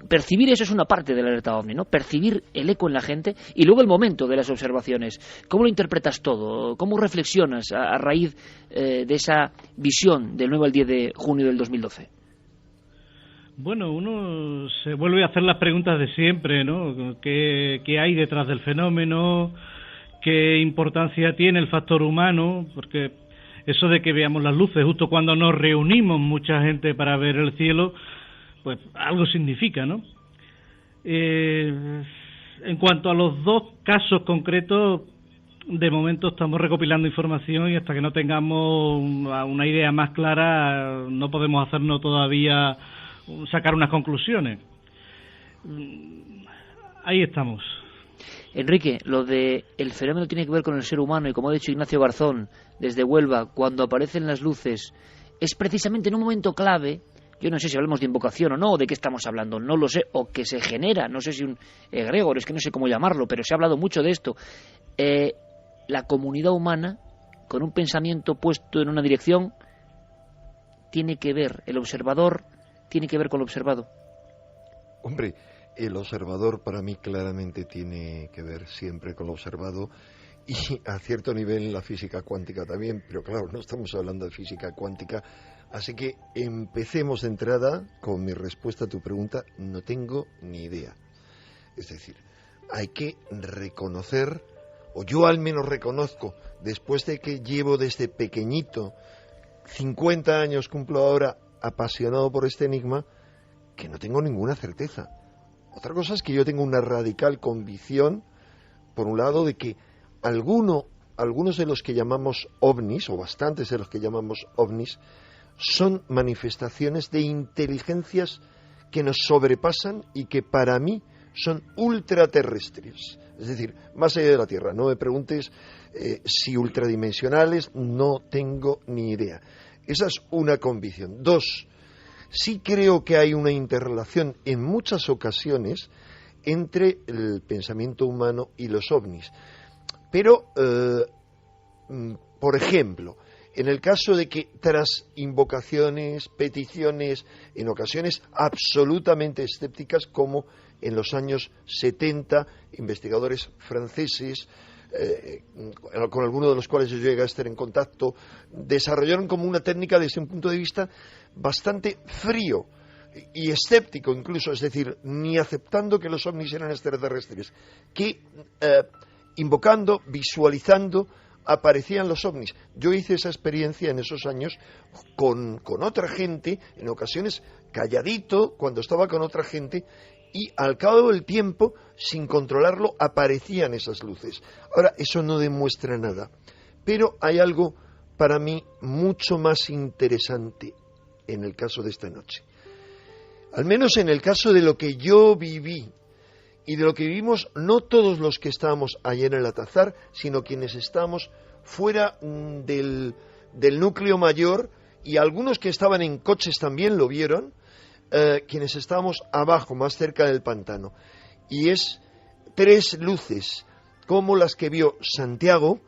Percibir eso es una parte de la alerta OVNI, ¿no? Percibir el eco en la gente y luego el momento de las observaciones. ¿Cómo lo interpretas todo? ¿Cómo reflexionas a raíz de esa visión del 9 al 10 de junio del 2012?
Bueno, uno se vuelve a hacer las preguntas de siempre, ¿no? ¿Qué hay detrás del fenómeno? ¿Qué importancia tiene el factor humano? Porque eso de que veamos las luces justo cuando nos reunimos mucha gente para ver el cielo, pues algo significa, ¿no? En cuanto a los dos casos concretos, de momento estamos recopilando información y hasta que no tengamos una idea más clara no podemos hacernos todavía sacar unas conclusiones. Ahí estamos.
Enrique, lo de el fenómeno tiene que ver con el ser humano y como ha dicho Ignacio Garzón desde Huelva, cuando aparecen las luces es precisamente en un momento clave. Yo no sé si hablamos de invocación o no, o de qué estamos hablando, no lo sé, o que se genera, no sé si un egregor, es que no sé cómo llamarlo, pero se ha hablado mucho de esto. La comunidad humana, con un pensamiento puesto en una dirección, tiene que ver, el observador tiene que ver con lo observado.
Hombre, el observador para mí claramente tiene que ver siempre con lo observado y a cierto nivel la física cuántica también, pero claro, no estamos hablando de física cuántica. Así que empecemos de entrada con mi respuesta a tu pregunta. No tengo ni idea. Es decir, hay que reconocer, o yo al menos reconozco, después de que llevo desde pequeñito, 50 años cumplo ahora, apasionado por este enigma, que no tengo ninguna certeza. Otra cosa es que yo tengo una radical convicción, por un lado, de que algunos de los que llamamos ovnis, o bastantes de los que llamamos ovnis, son manifestaciones de inteligencias que nos sobrepasan y que para mí son ultraterrestres, es decir, más allá de la Tierra. No me preguntes si ultradimensionales, no tengo ni idea. Esa es una convicción. Dos, sí creo que hay una interrelación en muchas ocasiones entre el pensamiento humano y los ovnis. Pero, por ejemplo, en el caso de que tras invocaciones, peticiones, en ocasiones absolutamente escépticas, como en los años 70, investigadores franceses, con algunos de los cuales yo llegué a estar en contacto, desarrollaron como una técnica desde un punto de vista bastante frío y escéptico incluso, es decir, ni aceptando que los ovnis eran extraterrestres, que invocando, visualizando, aparecían los ovnis. Yo hice esa experiencia en esos años con otra gente, en ocasiones calladito, cuando estaba con otra gente, y al cabo del tiempo, sin controlarlo, aparecían esas luces. Ahora, eso no demuestra nada, pero hay algo para mí mucho más interesante en el caso de esta noche. Al menos en el caso de lo que yo viví, y de lo que vivimos no todos los que estábamos allá en el Atazar, sino quienes estábamos fuera del núcleo mayor, y algunos que estaban en coches también lo vieron, quienes estábamos abajo, más cerca del pantano. Y es 3 luces, como las que vio Santiago,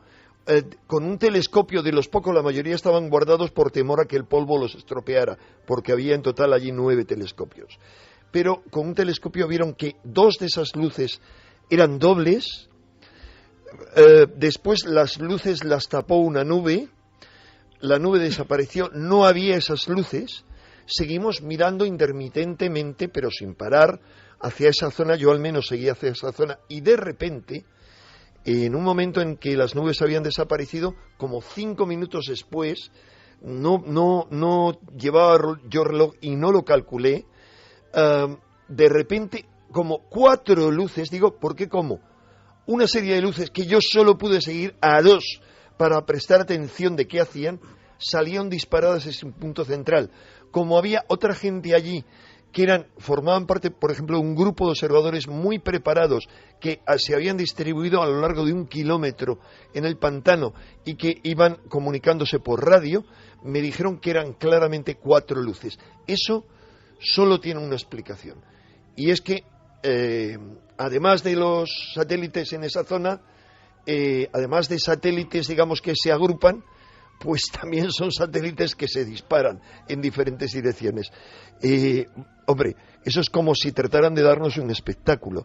con un telescopio de los pocos, la mayoría estaban guardados por temor a que el polvo los estropeara, porque había en total allí 9 telescopios. Pero con un telescopio vieron que 2 de esas luces eran dobles, después las luces las tapó una nube, la nube desapareció, no había esas luces, seguimos mirando intermitentemente, pero sin parar, hacia esa zona, yo al menos seguía hacia esa zona, y de repente, en un momento en que las nubes habían desaparecido, como 5 minutos después, no llevaba yo reloj y no lo calculé, de repente, como 4 luces, digo, ¿por qué cómo? Una serie de luces que yo solo pude seguir a 2 para prestar atención de qué hacían, salían disparadas en un punto central. Como había otra gente allí que formaban parte, por ejemplo, de un grupo de observadores muy preparados que se habían distribuido a lo largo de 1 kilómetro en el pantano y que iban comunicándose por radio, me dijeron que eran claramente 4 luces. Eso solo tiene una explicación, y es que además de los satélites en esa zona, además de satélites, digamos, que se agrupan, pues también son satélites que se disparan en diferentes direcciones. Hombre, eso es como si trataran de darnos un espectáculo,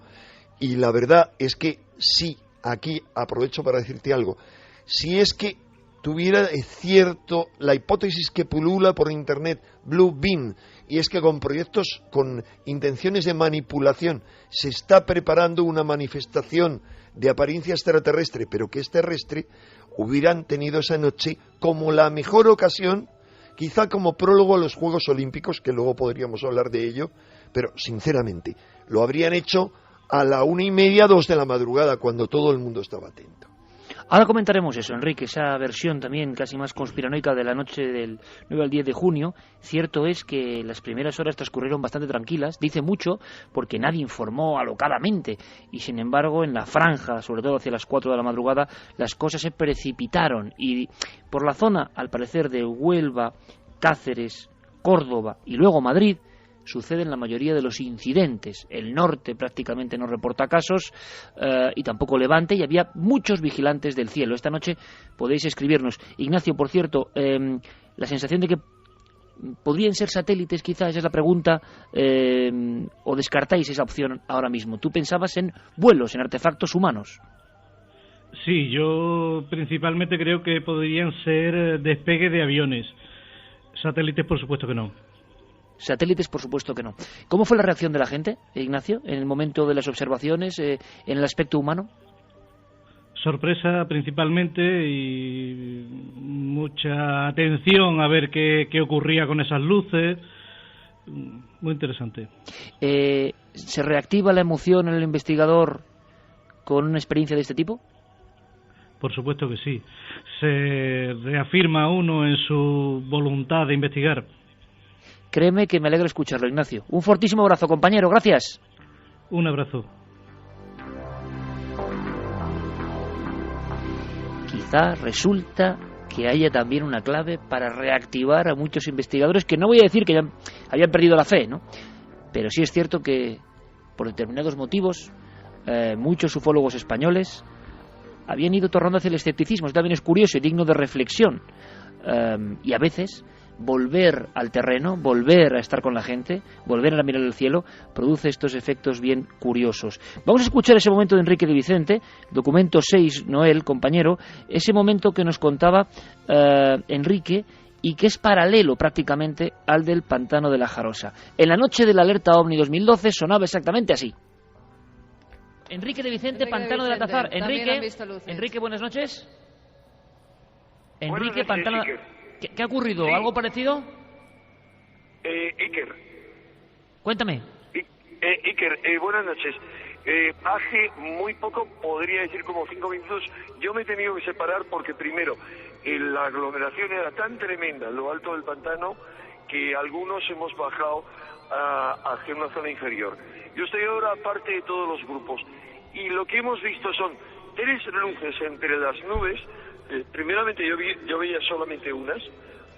y la verdad es que sí, aquí aprovecho para decirte algo, si es que tuviera cierto la hipótesis que pulula por internet, Blue Beam, y es que con proyectos con intenciones de manipulación se está preparando una manifestación de apariencia extraterrestre, pero que es terrestre, hubieran tenido esa noche como la mejor ocasión, quizá como prólogo a los Juegos Olímpicos, que luego podríamos hablar de ello, pero sinceramente lo habrían hecho a la 1:30, 2 de la madrugada, cuando todo el mundo estaba atento.
Ahora comentaremos eso, Enrique, esa versión también casi más conspiranoica de la noche del 9 al 10 de junio. Cierto es que las primeras horas transcurrieron bastante tranquilas, dice mucho, porque nadie informó alocadamente, y sin embargo en la franja, sobre todo hacia las 4 de la madrugada, las cosas se precipitaron, y por la zona, al parecer, de Huelva, Cáceres, Córdoba y luego Madrid, suceden la mayoría de los incidentes. El norte prácticamente no reporta casos y tampoco Levante, y había muchos vigilantes del cielo. Esta noche podéis escribirnos. Ignacio, por cierto, la sensación de que podrían ser satélites, quizás, esa es la pregunta, o descartáis esa opción ahora mismo. Tú pensabas en vuelos, en artefactos humanos.
Sí, yo principalmente creo que podrían ser despegue de aviones. Satélites, por supuesto que no.
Satélites, por supuesto que no. ¿Cómo fue la reacción de la gente, Ignacio, en el momento de las observaciones, en el aspecto humano?
Sorpresa principalmente y mucha atención a ver qué ocurría con esas luces. Muy interesante.
¿Se reactiva la emoción en el investigador con una experiencia de este tipo?
Por supuesto que sí. Se reafirma uno en su voluntad de investigar.
Créeme que me alegra escucharlo, Ignacio. Un fortísimo abrazo, compañero. Gracias.
Un abrazo.
Quizá resulta que haya también una clave para reactivar a muchos investigadores que no voy a decir que habían perdido la fe, ¿no? Pero sí es cierto que por determinados motivos muchos ufólogos españoles habían ido tornando hacia el escepticismo. Esto también es curioso y digno de reflexión. Y a veces volver al terreno, volver a estar con la gente, volver a mirar el cielo, produce estos efectos bien curiosos. Vamos a escuchar ese momento de Enrique de Vicente, documento 6, Noel, compañero, ese momento que nos contaba Enrique y que es paralelo prácticamente al del pantano de la Jarosa. En la noche de la alerta OVNI 2012 sonaba exactamente así. Enrique de Vicente, pantano del Altazar. Enrique, buenas noches. Enrique, pantano... ¿Qué ha ocurrido? Sí. ¿Algo parecido?
Iker.
Cuéntame.
Iker, buenas noches. Hace muy poco, podría decir como 5 minutos, yo me he tenido que separar porque primero, la aglomeración era tan tremenda en lo alto del pantano que algunos hemos bajado hacia una zona inferior. Yo estoy ahora aparte de todos los grupos y lo que hemos visto son 3 luces entre las nubes. Primeramente yo veía solamente unas,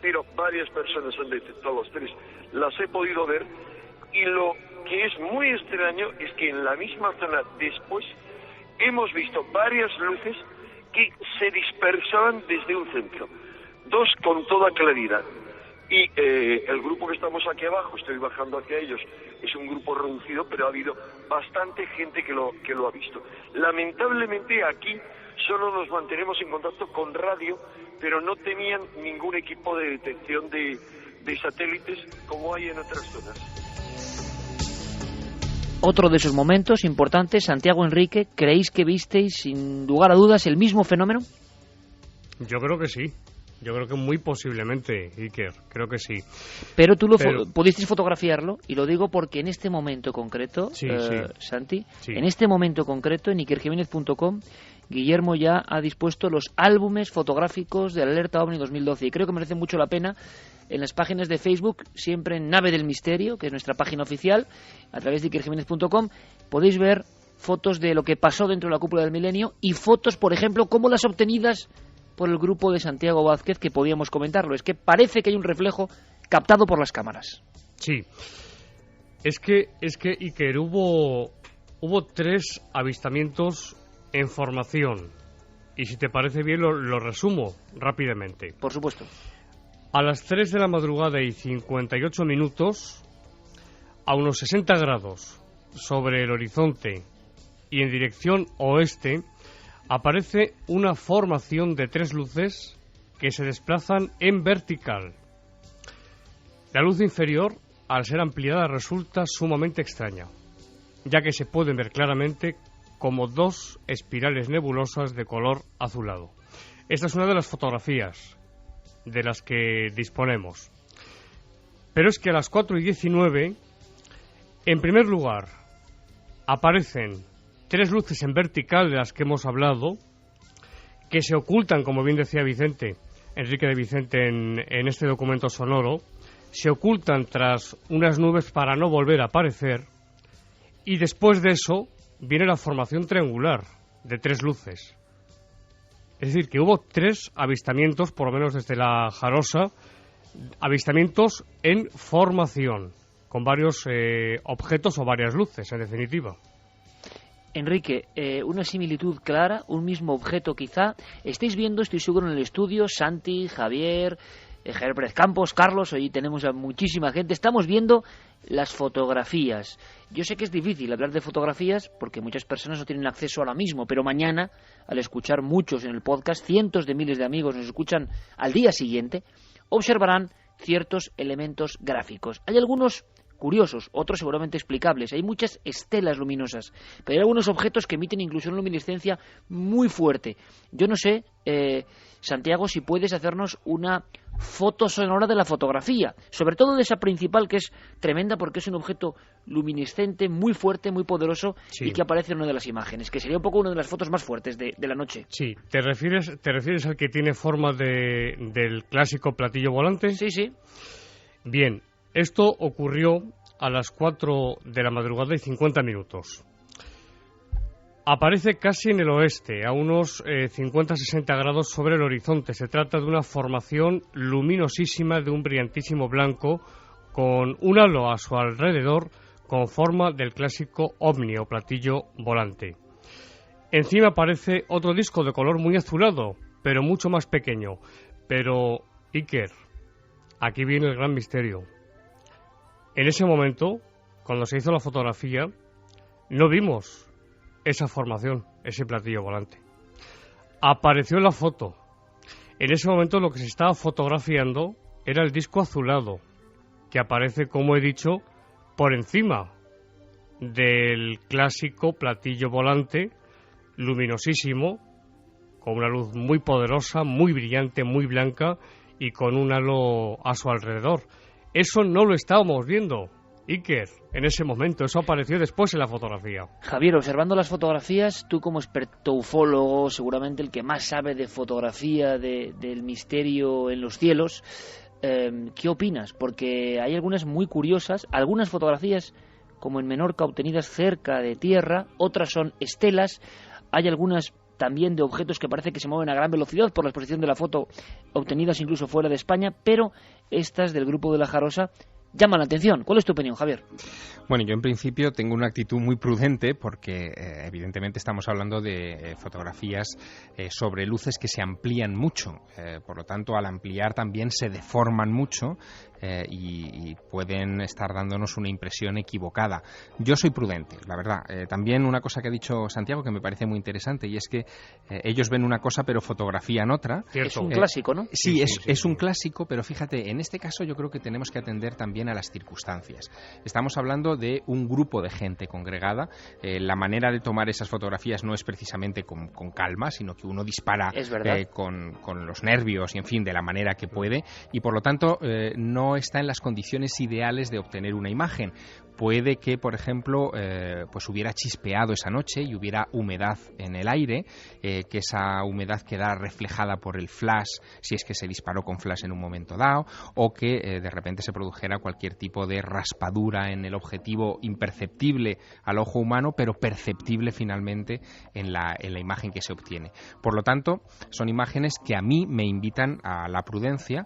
pero varias personas han detectado los 3, las he podido ver, y lo que es muy extraño es que en la misma zona después hemos visto varias luces que se dispersaban desde un centro, 2 con toda claridad, y el grupo que estamos aquí abajo, estoy bajando hacia ellos, es un grupo reducido, pero ha habido bastante gente que lo ha visto. Lamentablemente aquí solo nos mantenemos en contacto con radio, pero no tenían ningún equipo de detección de satélites como hay en otras zonas.
Otro de esos momentos importantes, Santiago, Enrique, ¿creéis que visteis sin lugar a dudas el mismo fenómeno?
Yo creo que sí. Yo creo que muy posiblemente, Iker, creo que sí.
Pero tú pudisteis fotografiarlo, y lo digo porque en este momento concreto, sí. Santi, sí. En este momento concreto, en ikerjiménez.com, Guillermo ya ha dispuesto los álbumes fotográficos de la alerta OVNI 2012, y creo que merece mucho la pena en las páginas de Facebook, siempre en Nave del Misterio, que es nuestra página oficial, a través de ikerjiménez.com, podéis ver fotos de lo que pasó dentro de la cúpula del milenio, y fotos, por ejemplo, como las obtenidas por el grupo de Santiago Vázquez, que podíamos comentarlo. Es que parece que hay un reflejo captado por las cámaras.
Sí. Es que Iker, hubo 3 avistamientos en formación. Y si te parece bien, lo resumo rápidamente.
Por supuesto.
A las 3 de la madrugada y 58 minutos, a unos 60 grados sobre el horizonte y en dirección oeste, aparece una formación de 3 luces que se desplazan en vertical. La luz inferior, al ser ampliada, resulta sumamente extraña, ya que se pueden ver claramente como 2 espirales nebulosas de color azulado. Esta es una de las fotografías de las que disponemos. Pero es que a las 4:19, en primer lugar, aparecen 3 luces en vertical de las que hemos hablado, que se ocultan, como bien decía Enrique de Vicente en este documento sonoro, se ocultan tras unas nubes para no volver a aparecer, y después de eso viene la formación triangular de 3 luces. Es decir, que hubo 3 avistamientos, por lo menos desde la Jarosa, avistamientos en formación, con varios objetos o varias luces, en definitiva.
Enrique, una similitud clara, un mismo objeto quizá. Estáis viendo, estoy seguro, en el estudio, Santi, Javier, Javier Pérez Campos, Carlos, hoy tenemos a muchísima gente. Estamos viendo las fotografías. Yo sé que es difícil hablar de fotografías porque muchas personas no tienen acceso ahora mismo, pero mañana, al escuchar muchos en el podcast, cientos de miles de amigos nos escuchan al día siguiente, observarán ciertos elementos gráficos. Hay algunos curiosos, otros seguramente explicables. Hay muchas estelas luminosas, pero hay algunos objetos que emiten incluso una luminiscencia muy fuerte. Yo no sé, Santiago, si puedes hacernos una foto sonora de la fotografía, sobre todo de esa principal, que es tremenda porque es un objeto luminiscente muy fuerte, muy poderoso, sí, y que aparece en una de las imágenes, que sería un poco una de las fotos más fuertes de la noche.
Sí, ¿te refieres al que tiene forma del clásico platillo volante?
Sí, sí.
Bien, esto ocurrió a las 4 de la madrugada y 50 minutos. Aparece casi en el oeste, a unos 50-60 grados sobre el horizonte. Se trata de una formación luminosísima de un brillantísimo blanco con un halo a su alrededor con forma del clásico ovni o platillo volante. Encima aparece otro disco de color muy azulado, pero mucho más pequeño. Pero, Iker, aquí viene el gran misterio. En ese momento, cuando se hizo la fotografía, no vimos esa formación, ese platillo volante. Apareció en la foto. En ese momento lo que se estaba fotografiando era el disco azulado, que aparece, como he dicho, por encima del clásico platillo volante, luminosísimo, con una luz muy poderosa, muy brillante, muy blanca y con un halo a su alrededor. Eso no lo estábamos viendo, Iker, en ese momento. Eso apareció después en la fotografía.
Javier, observando las fotografías, tú como experto ufólogo, seguramente el que más sabe de fotografía, del misterio en los cielos, ¿qué opinas? Porque hay algunas muy curiosas, algunas fotografías como en Menorca obtenidas cerca de tierra, otras son estelas, hay algunas también de objetos que parece que se mueven a gran velocidad por la exposición de la foto, obtenidas incluso fuera de España, pero estas del grupo de la Jarosa llaman la atención. ¿Cuál es tu opinión, Javier?
Bueno, yo en principio tengo una actitud muy prudente porque evidentemente estamos hablando de fotografías sobre luces que se amplían mucho. Por lo tanto, al ampliar también se deforman mucho y pueden estar dándonos una impresión equivocada. Yo soy prudente, la verdad. También una cosa que ha dicho Santiago que me parece muy interesante, y es que ellos ven una cosa pero fotografían otra.
Cierto. Es un clásico, ¿no?
Sí, es un clásico, pero fíjate, en este caso yo creo que tenemos que atender también a las circunstancias. Estamos hablando de un grupo de gente congregada. La manera de tomar esas fotografías no es precisamente con calma, sino que uno dispara con los nervios y, en fin, de la manera que puede, y por lo tanto no está en las condiciones ideales de obtener una imagen. Puede que, por ejemplo, pues hubiera chispeado esa noche y hubiera humedad en el aire, que esa humedad quedara reflejada por el flash, si es que se disparó con flash en un momento dado, o que de repente se produjera cualquier tipo de raspadura en el objetivo imperceptible al ojo humano, pero perceptible finalmente en la imagen que se obtiene. Por lo tanto, son imágenes que a mí me invitan a la prudencia,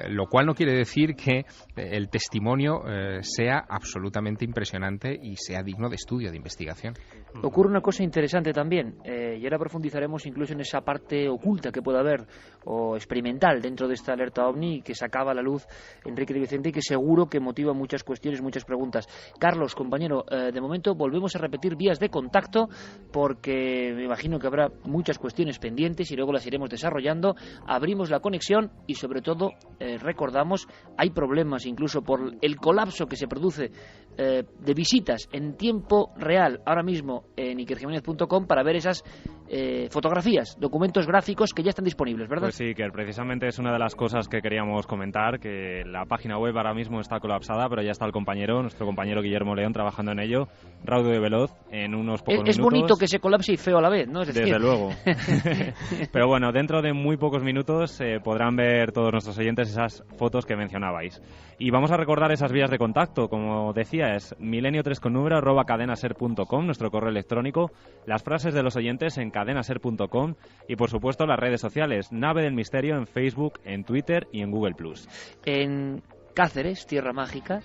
lo cual no quiere decir que el testimonio sea absolutamente impresionante y sea digno de estudio, de investigación.
Ocurre una cosa interesante también, y ahora profundizaremos incluso en esa parte oculta que puede haber o experimental dentro de esta alerta OVNI que sacaba a la luz Enrique de Vicente y que seguro que motiva muchas cuestiones, muchas preguntas. Carlos, compañero, de momento volvemos a repetir vías de contacto porque me imagino que habrá muchas cuestiones pendientes y luego las iremos desarrollando. Abrimos la conexión y sobre todo recordamos, hay problemas incluso por el colapso que se produce de visitas en tiempo real ahora mismo en ikerjimenez.com para ver esas fotografías, documentos gráficos que ya están disponibles, ¿verdad?
Pues sí, que precisamente es una de las cosas que queríamos comentar, que la página web ahora mismo está colapsada, pero ya está nuestro compañero Guillermo León trabajando en ello, raudo de veloz, en unos pocos minutos.
Es bonito que se colapse y feo a la vez, ¿no?
Desde luego. Pero bueno, dentro de muy pocos minutos podrán ver todos nuestros oyentes esas fotos que mencionabais. Y vamos a recordar esas vías de contacto, como decía, es milenio3con@cadenaser.com, nuestro correo electrónico, las frases de los oyentes en cadenaser.com y por supuesto las redes sociales, Nave del Misterio en Facebook, en Twitter y en Google+.
En Cáceres, Tierra Mágica,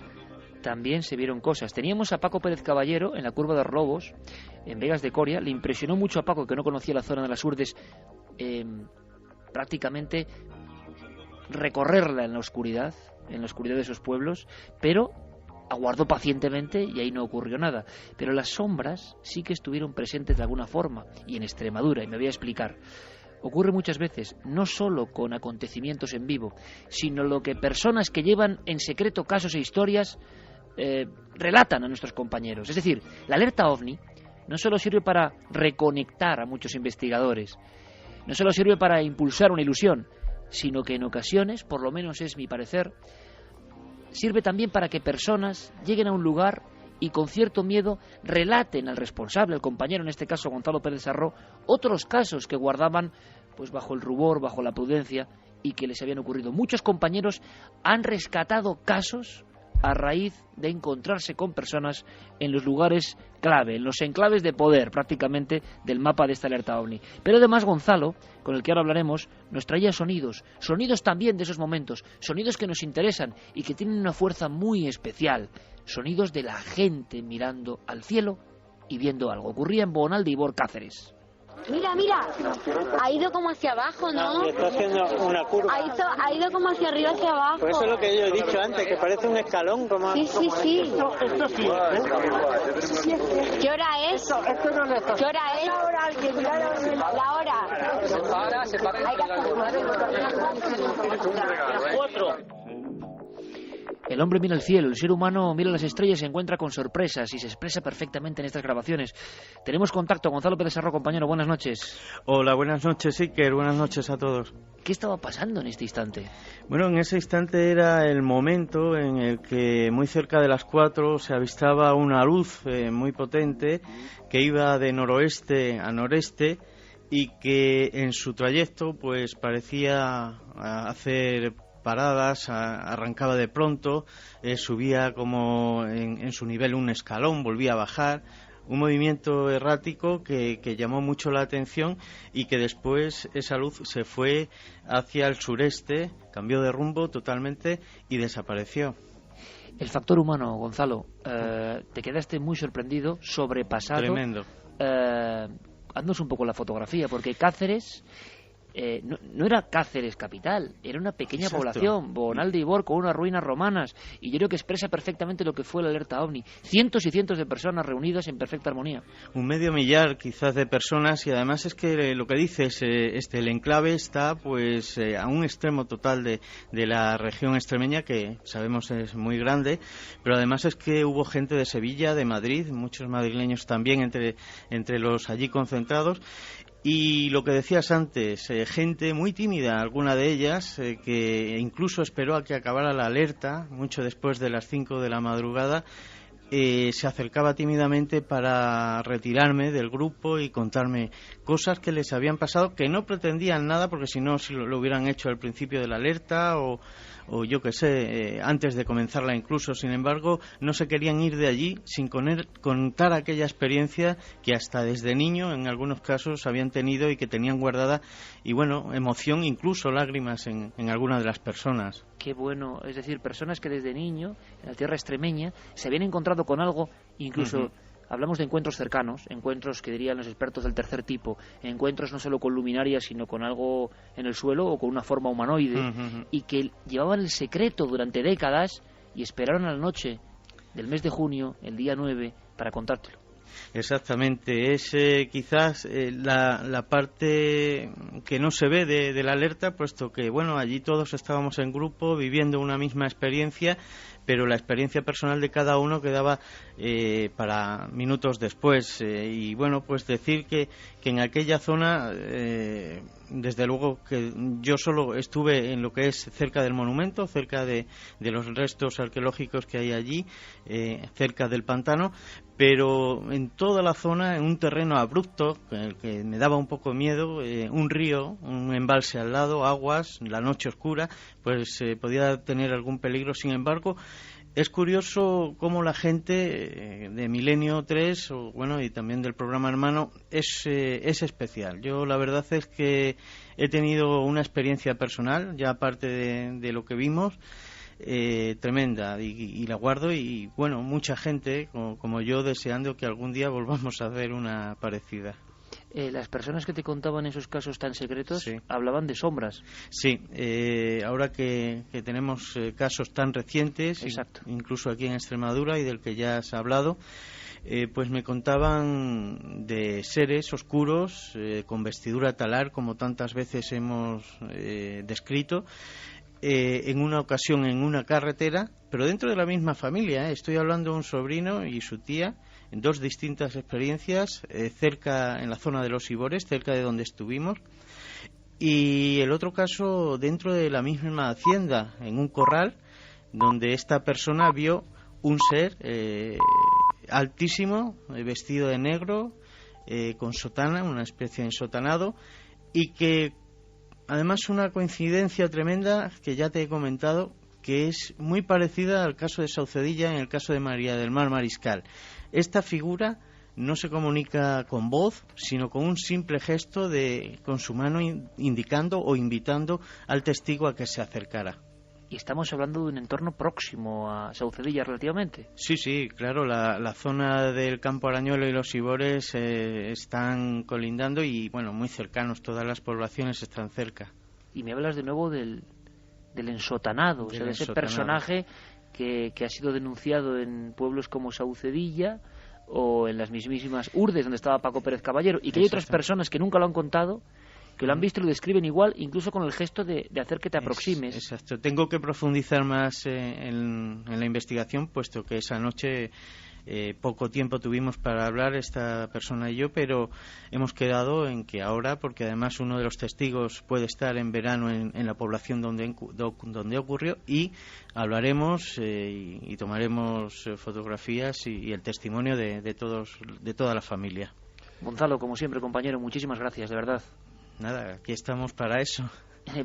también se vieron cosas. Teníamos a Paco Pérez Caballero en la Curva de los Lobos, en Vegas de Coria. Le impresionó mucho a Paco, que no conocía la zona de las Urdes, prácticamente recorrerla en la oscuridad de esos pueblos, pero aguardó pacientemente y ahí no ocurrió nada. Pero las sombras sí que estuvieron presentes de alguna forma, y en Extremadura, y me voy a explicar. Ocurre muchas veces, no solo con acontecimientos en vivo, sino lo que personas que llevan en secreto casos e historias relatan a nuestros compañeros. Es decir, la alerta OVNI no solo sirve para reconectar a muchos investigadores, no solo sirve para impulsar una ilusión, sino que en ocasiones, por lo menos es mi parecer, sirve también para que personas lleguen a un lugar y con cierto miedo relaten al responsable, al compañero, en este caso Gonzalo Pérez Sarró, otros casos que guardaban pues bajo el rubor, bajo la prudencia y que les habían ocurrido. Muchos compañeros han rescatado casos a raíz de encontrarse con personas en los lugares clave, en los enclaves de poder prácticamente del mapa de esta alerta OVNI. Pero además Gonzalo, con el que ahora hablaremos, nos traía sonidos también de esos momentos, sonidos que nos interesan y que tienen una fuerza muy especial, sonidos de la gente mirando al cielo y viendo algo. Ocurría en Bonal de Ibor, Cáceres.
Mira, ha ido como hacia abajo, ¿no?
Está haciendo una curva.
Ha ido como hacia arriba, hacia abajo.
Pues eso es lo que yo he dicho antes, que parece un escalón. Como
Sí.
Esto sí.
¿Qué hora es? ¿Qué hora es? La hora. Se para.
4. El hombre mira el cielo, el ser humano mira las estrellas, se encuentra con sorpresas y se expresa perfectamente en estas grabaciones. Tenemos contacto, Gonzalo Pérez Sarró, compañero, buenas noches.
Hola, buenas noches, Iker, buenas noches a todos.
¿Qué estaba pasando en este instante?
Bueno, en ese instante era el momento en el que muy cerca de las 4 se avistaba una luz muy potente que iba de noroeste a noreste y que en su trayecto pues parecía hacer paradas, arrancaba de pronto, subía como en su nivel un escalón, volvía a bajar, un movimiento errático que llamó mucho la atención y que después esa luz se fue hacia el sureste, cambió de rumbo totalmente y desapareció.
El factor humano, Gonzalo, te quedaste muy sorprendido, sobrepasado.
Tremendo.
Haznos un poco la fotografía, porque Cáceres... no era Cáceres capital, era una pequeña población, Bonal de Ibor, con unas ruinas romanas, y yo creo que expresa perfectamente lo que fue la alerta OVNI. Cientos y cientos de personas reunidas en perfecta armonía.
Un medio millar quizás de personas, y además es que lo que dices, el enclave está pues a un extremo total de la región extremeña, que sabemos es muy grande, pero además es que hubo gente de Sevilla, de Madrid, muchos madrileños también entre los allí concentrados. Y lo que decías antes, gente muy tímida, alguna de ellas, que incluso esperó a que acabara la alerta, mucho después de las 5 de la madrugada, se acercaba tímidamente para retirarme del grupo y contarme cosas que les habían pasado, que no pretendían nada, porque si no, si lo hubieran hecho al principio de la alerta o yo qué sé, antes de comenzarla incluso. Sin embargo, no se querían ir de allí sin contar aquella experiencia que hasta desde niño en algunos casos habían tenido y que tenían guardada, y bueno, emoción, incluso lágrimas en algunas de las personas.
Qué bueno, es decir, personas que desde niño en la tierra extremeña se habían encontrado con algo, incluso hablamos de encuentros cercanos, encuentros que dirían los expertos del tercer tipo, encuentros no solo con luminarias, sino con algo en el suelo o con una forma humanoide, y que llevaban el secreto durante décadas y esperaron a la noche del mes de junio, el día 9, para contártelo.
Exactamente, es quizás la parte que no se ve de la alerta, puesto que bueno, allí todos estábamos en grupo viviendo una misma experiencia, pero la experiencia personal de cada uno quedaba para minutos después. Y bueno, pues decir que en aquella zona, desde luego que yo solo estuve en lo que es cerca del monumento, cerca de los restos arqueológicos que hay allí, cerca del pantano, pero en toda la zona, en un terreno abrupto, que me daba un poco de miedo, un río, un embalse al lado, aguas, la noche oscura, pues podía tener algún peligro. Sin embargo, es curioso cómo la gente de Milenio 3, y también del programa hermano, es especial. Yo la verdad es que he tenido una experiencia personal, ya aparte de lo que vimos, tremenda, y la guardo, y bueno, mucha gente como yo deseando que algún día volvamos a hacer una parecida.
Las personas que te contaban esos casos tan secretos,
sí,
hablaban de sombras.
Sí, ahora que tenemos casos tan recientes, incluso aquí en Extremadura, y del que ya has hablado, pues me contaban de seres oscuros con vestidura talar, como tantas veces hemos descrito, en una ocasión en una carretera, pero dentro de la misma familia. Estoy hablando de un sobrino y su tía, en dos distintas experiencias, cerca, en la zona de los Ibores, cerca de donde estuvimos, y el otro caso dentro de la misma hacienda, en un corral, donde esta persona vio un ser altísimo, vestido de negro, con sotana, una especie de ensotanado, y que además una coincidencia tremenda que ya te he comentado, que es muy parecida al caso de Saucedilla en el caso de María del Mar Mariscal. Esta figura no se comunica con voz, sino con un simple gesto con su mano indicando o invitando al testigo a que se acercara.
Y estamos hablando de un entorno próximo a Saucedilla relativamente.
Sí, claro, la zona del Campo Arañuelo y los Ibores están colindando y, bueno, muy cercanos, todas las poblaciones están cerca.
Y me hablas de nuevo del ensotanado, o sea, de ese personaje que ha sido denunciado en pueblos como Saucedilla o en las mismísimas Urdes, donde estaba Paco Pérez Caballero, y que hay otras personas que nunca lo han contado, que lo han visto y lo describen igual, incluso con el gesto de hacer que te aproximes.
Exacto. Tengo que profundizar más en la investigación, puesto que esa noche poco tiempo tuvimos para hablar esta persona y yo, pero hemos quedado en que ahora, porque además uno de los testigos puede estar en verano en la población donde ocurrió, y hablaremos y tomaremos fotografías y el testimonio de toda la familia.
Gonzalo, como siempre, compañero, muchísimas gracias, de verdad.
Nada, aquí estamos para eso.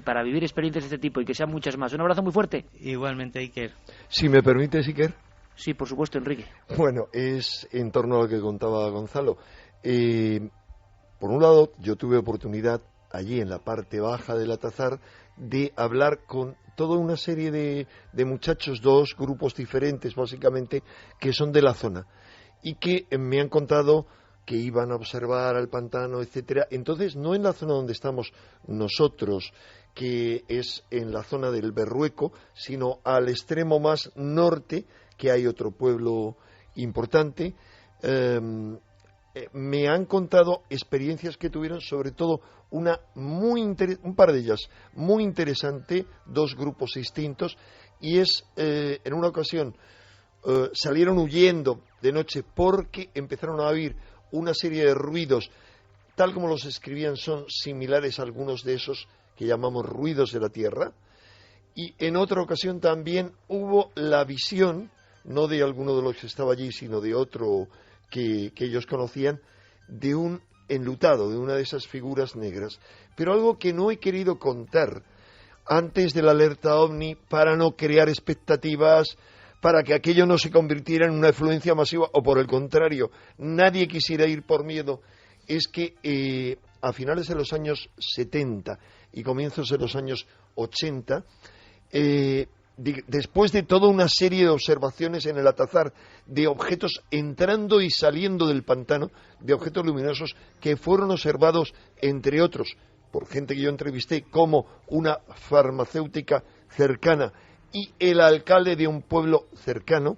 Para vivir experiencias de este tipo y que sean muchas más. Un abrazo muy fuerte.
Igualmente, Iker.
Si me permites, Iker.
Sí, por supuesto, Enrique.
Bueno, es en torno a lo que contaba Gonzalo. Por un lado, yo tuve oportunidad allí en la parte baja del Atazar de hablar con toda una serie de muchachos, dos grupos diferentes básicamente, que son de la zona y que me han contado que iban a observar al pantano, etcétera. Entonces, no en la zona donde estamos nosotros, que es en la zona del Berrueco, sino al extremo más norte, que hay otro pueblo importante. Me han contado experiencias que tuvieron, sobre todo un par de ellas muy interesante, dos grupos distintos, y es en una ocasión salieron huyendo de noche porque empezaron a oír una serie de ruidos, tal como los escribían, son similares a algunos de esos que llamamos ruidos de la tierra. Y en otra ocasión también hubo la visión, no de alguno de los que estaba allí, sino de otro que ellos conocían, de un enlutado, de una de esas figuras negras. Pero algo que no he querido contar antes de la alerta OVNI, para no crear expectativas, para que aquello no se convirtiera en una afluencia masiva, o por el contrario, nadie quisiera ir por miedo, es que a finales de los años 70 y comienzos de los años 80, después de toda una serie de observaciones en el Atazar de objetos entrando y saliendo del pantano, de objetos luminosos que fueron observados, entre otros, por gente que yo entrevisté, como una farmacéutica cercana y el alcalde de un pueblo cercano,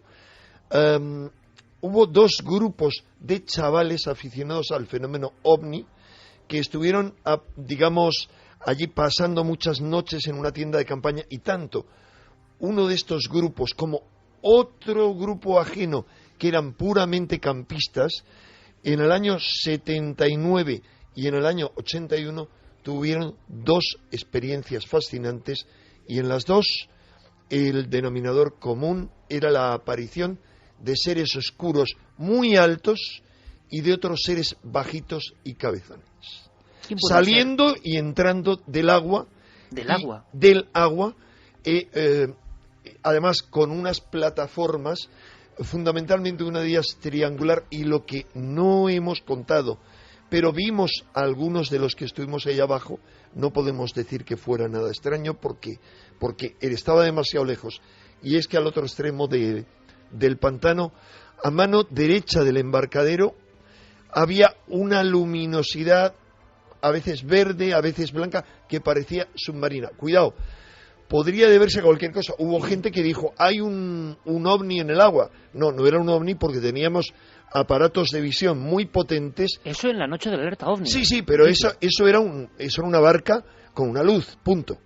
hubo dos grupos de chavales aficionados al fenómeno OVNI que estuvieron, digamos, allí pasando muchas noches en una tienda de campaña, y tanto uno de estos grupos como otro grupo ajeno, que eran puramente campistas, en el año 79 y en el año 81 tuvieron 2 experiencias fascinantes, y en las 2 el denominador común era la aparición de seres oscuros muy altos y de otros seres bajitos y cabezones, saliendo y entrando del agua. Del agua, además con unas plataformas, fundamentalmente una de ellas triangular, y lo que no hemos contado, pero vimos a algunos de los que estuvimos ahí abajo, no podemos decir que fuera nada extraño porque estaba demasiado lejos, y es que al otro extremo del pantano, a mano derecha del embarcadero, había una luminosidad, a veces verde, a veces blanca, que parecía submarina. Cuidado, podría deberse a cualquier cosa. Hubo gente que dijo, hay un ovni en el agua. No era un ovni porque teníamos aparatos de visión muy potentes.
Eso en la noche de la alerta ovni.
Sí, pero eso era una barca con una luz, punto.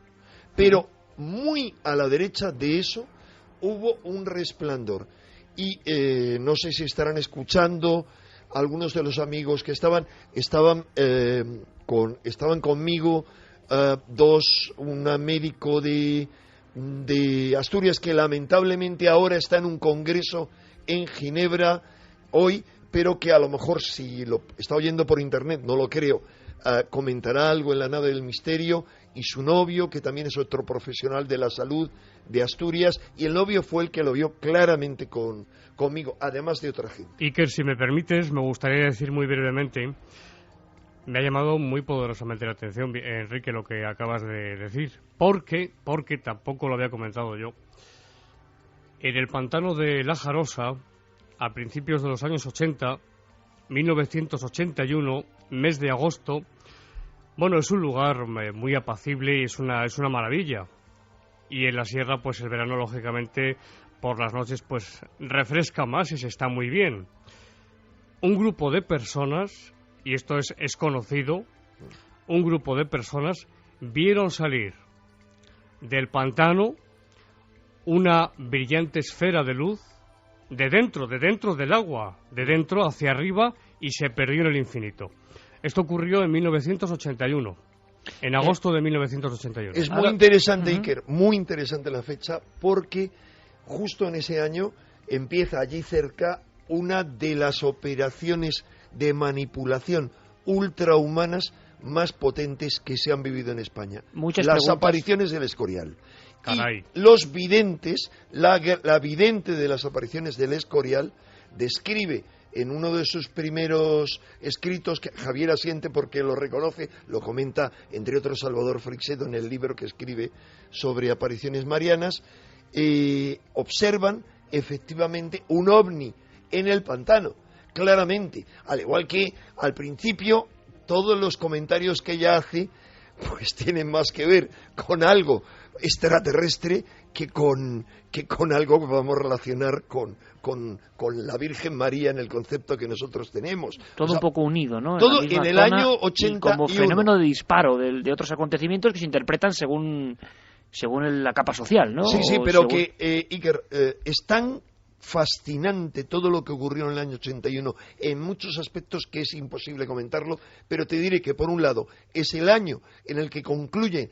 Pero muy a la derecha de eso hubo un resplandor. Y no sé si estarán escuchando algunos de los amigos que estaban conmigo, un médico de Asturias que lamentablemente ahora está en un congreso en Ginebra hoy, pero que a lo mejor, si lo está oyendo por internet, no lo creo, comentará algo en la nave del misterio, y su novio, que también es otro profesional de la salud de Asturias, y el novio fue el que lo vio claramente conmigo, además de otra gente.
Iker, si me permites, me gustaría decir muy brevemente, me ha llamado muy poderosamente la atención, Enrique, lo que acabas de decir, porque tampoco lo había comentado yo. En el pantano de La Jarosa, a principios de los años 80, 1981, mes de agosto, bueno, es un lugar muy apacible y es una maravilla. Y en la sierra, pues el verano, lógicamente, por las noches, pues refresca más y se está muy bien. Un grupo de personas, y esto es conocido, un grupo de personas vieron salir del pantano una brillante esfera de luz de dentro del agua, de dentro hacia arriba, y se perdió en el infinito. Esto ocurrió en 1981, en agosto de 1981.
Es muy interesante, Iker, muy interesante la fecha, porque justo en ese año empieza allí cerca una de las operaciones de manipulación ultrahumanas más potentes que se han vivido en España. Las apariciones del Escorial.
Caray.
Y los videntes, la vidente de las apariciones del Escorial describe en uno de sus primeros escritos, que Javier asiente porque lo reconoce, lo comenta entre otros Salvador Freixedo en el libro que escribe sobre apariciones marianas, observan efectivamente un ovni en el pantano, claramente, al igual que al principio todos los comentarios que ella hace pues tienen más que ver con algo extraterrestre que con algo que podamos relacionar con la Virgen María en el concepto que nosotros tenemos.
Todo un poco unido, ¿no?
Todo en el año 81.
Como fenómeno de disparo de otros acontecimientos que se interpretan según la capa social, ¿no?
Sí, pero Iker, es tan fascinante todo lo que ocurrió en el año 81 en muchos aspectos que es imposible comentarlo, pero te diré que por un lado es el año en el que concluye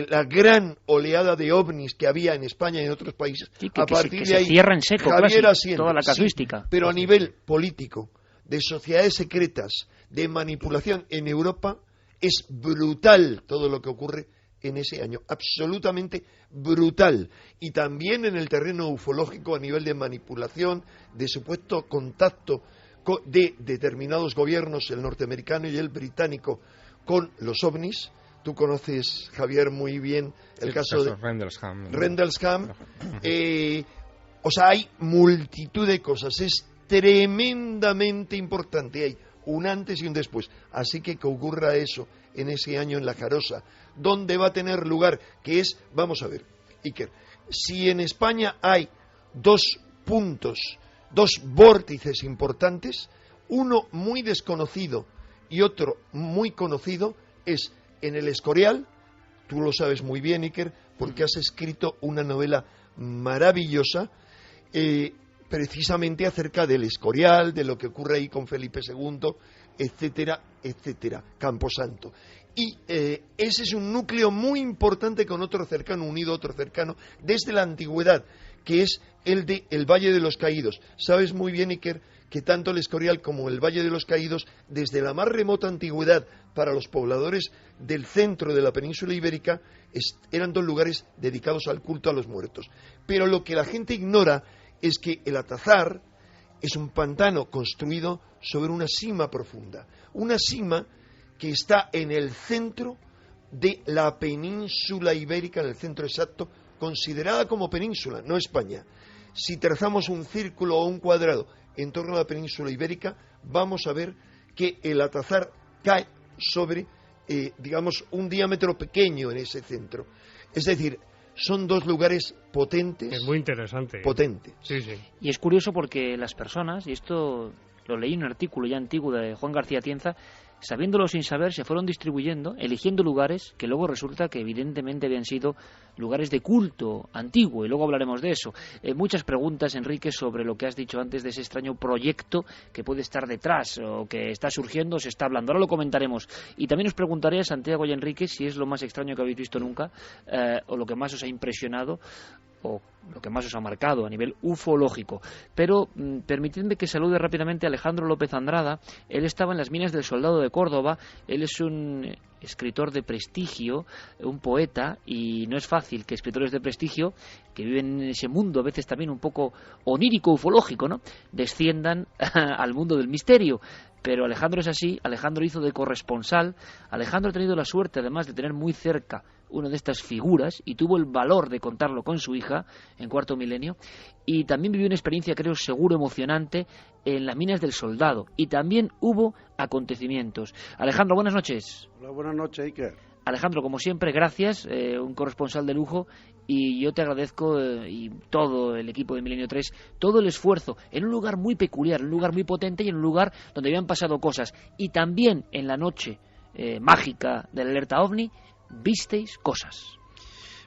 la gran oleada de ovnis que había en España y en otros países.
Sí,
a partir de ahí
se cierra en seco
Javier
casi,
asiente,
toda la casuística.
Sí, pero a nivel político, de sociedades secretas, de manipulación en Europa, es brutal todo lo que ocurre en ese año, absolutamente brutal. Y también en el terreno ufológico, a nivel de manipulación, de supuesto contacto de determinados gobiernos, el norteamericano y el británico, con los ovnis. Tú conoces, Javier, muy bien el caso de Rendlesham. O sea, hay multitud de cosas. Es tremendamente importante. Hay un antes y un después. Así que ocurra eso en ese año en La Jarosa, donde va a tener lugar, que es, vamos a ver, Iker, si en España hay 2 puntos, 2 vórtices importantes, uno muy desconocido y otro muy conocido, es en el Escorial. Tú lo sabes muy bien, Iker, porque has escrito una novela maravillosa, precisamente acerca del Escorial, de lo que ocurre ahí con Felipe II, etcétera, etcétera, Camposanto. Y ese es un núcleo muy importante con otro cercano, unido a otro cercano, desde la antigüedad, que es el de el Valle de los Caídos. Sabes muy bien, Iker, que tanto el Escorial como el Valle de los Caídos, desde la más remota antigüedad para los pobladores del centro de la península ibérica, eran dos lugares dedicados al culto a los muertos. Pero lo que la gente ignora es que el Atazar es un pantano construido sobre una sima profunda, una sima que está en el centro de la península ibérica, en el centro exacto, considerada como península, no España. Si trazamos un círculo o un cuadrado en torno a la península ibérica, vamos a ver que el Atazar cae sobre, digamos, un diámetro pequeño en ese centro. Es decir, son dos lugares potentes.
Es muy interesante.
Potentes.
Sí, sí.
Y es curioso porque las personas, y esto lo leí en un artículo ya antiguo de Juan García Tienza, sabiéndolo sin saber, se fueron distribuyendo, eligiendo lugares que luego resulta que evidentemente habían sido lugares de culto antiguo, y luego hablaremos de eso. Muchas preguntas, Enrique, sobre lo que has dicho antes de ese extraño proyecto que puede estar detrás, o que está surgiendo, se está hablando. Ahora lo comentaremos. Y también os preguntaré a Santiago y a Enrique si es lo más extraño que habéis visto nunca, o lo que más os ha impresionado, o lo que más os ha marcado a nivel ufológico. Pero permitidme que salude rápidamente a Alejandro López Andrada. Él estaba en las minas del Soldado de Córdoba. Él es un escritor de prestigio, un poeta, y no es fácil que escritores de prestigio, que viven en ese mundo a veces también un poco onírico, ufológico, ¿no?, desciendan al mundo del misterio. Pero Alejandro es así. Alejandro hizo de corresponsal. Alejandro ha tenido la suerte, además, de tener muy cerca una de estas figuras, y tuvo el valor de contarlo con su hija en Cuarto Milenio, y también vivió una experiencia, creo, seguro, emocionante en las minas del Soldado, y también hubo acontecimientos. Alejandro, buenas noches.
Hola, buenas noches, Iker.
Alejandro, como siempre, gracias, un corresponsal de lujo, y yo te agradezco, y todo el equipo de Milenio 3, todo el esfuerzo, en un lugar muy peculiar, en un lugar muy potente, y en un lugar donde habían pasado cosas, y también en la noche mágica de la alerta OVNI, visteis cosas.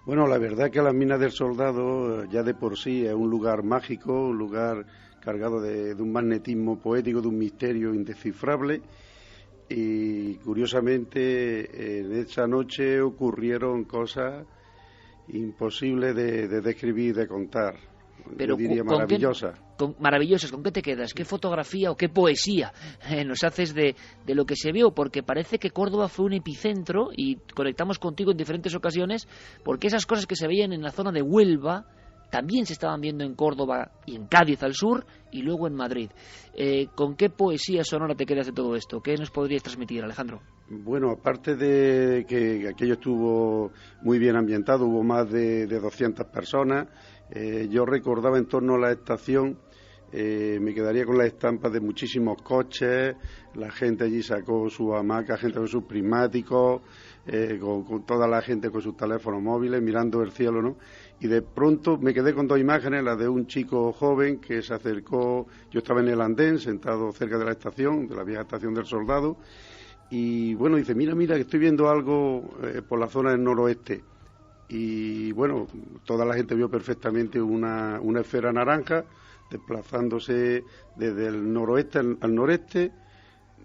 Bueno, la verdad que las minas del Soldado ya de por sí es un lugar mágico, un lugar cargado de un magnetismo poético, de un misterio indescifrable, y curiosamente en esa noche ocurrieron cosas imposibles de describir y de contar.
Pero
yo diría maravillosas.
Maravillosas, ¿con qué te quedas? ¿Qué fotografía o qué poesía nos haces de lo que se vio? Porque parece que Córdoba fue un epicentro, y conectamos contigo en diferentes ocasiones, porque esas cosas que se veían en la zona de Huelva también se estaban viendo en Córdoba y en Cádiz al sur, y luego en Madrid. ¿Con qué poesía sonora te quedas de todo esto? ¿Qué nos podrías transmitir, Alejandro?
Bueno, aparte de que aquello estuvo muy bien ambientado, hubo más de 200 personas. Yo recordaba en torno a la estación, me quedaría con las estampas de muchísimos coches, la gente allí sacó su hamaca, gente con sus prismáticos, con toda la gente con sus teléfonos móviles, mirando el cielo, ¿no? Y de pronto me quedé con dos imágenes, la de un chico joven que se acercó, yo estaba en el andén, sentado cerca de la estación, de la vieja estación del Soldado, y bueno, dice, mira, que estoy viendo algo por la zona del noroeste. Y bueno, toda la gente vio perfectamente una esfera naranja desplazándose desde el noroeste al noreste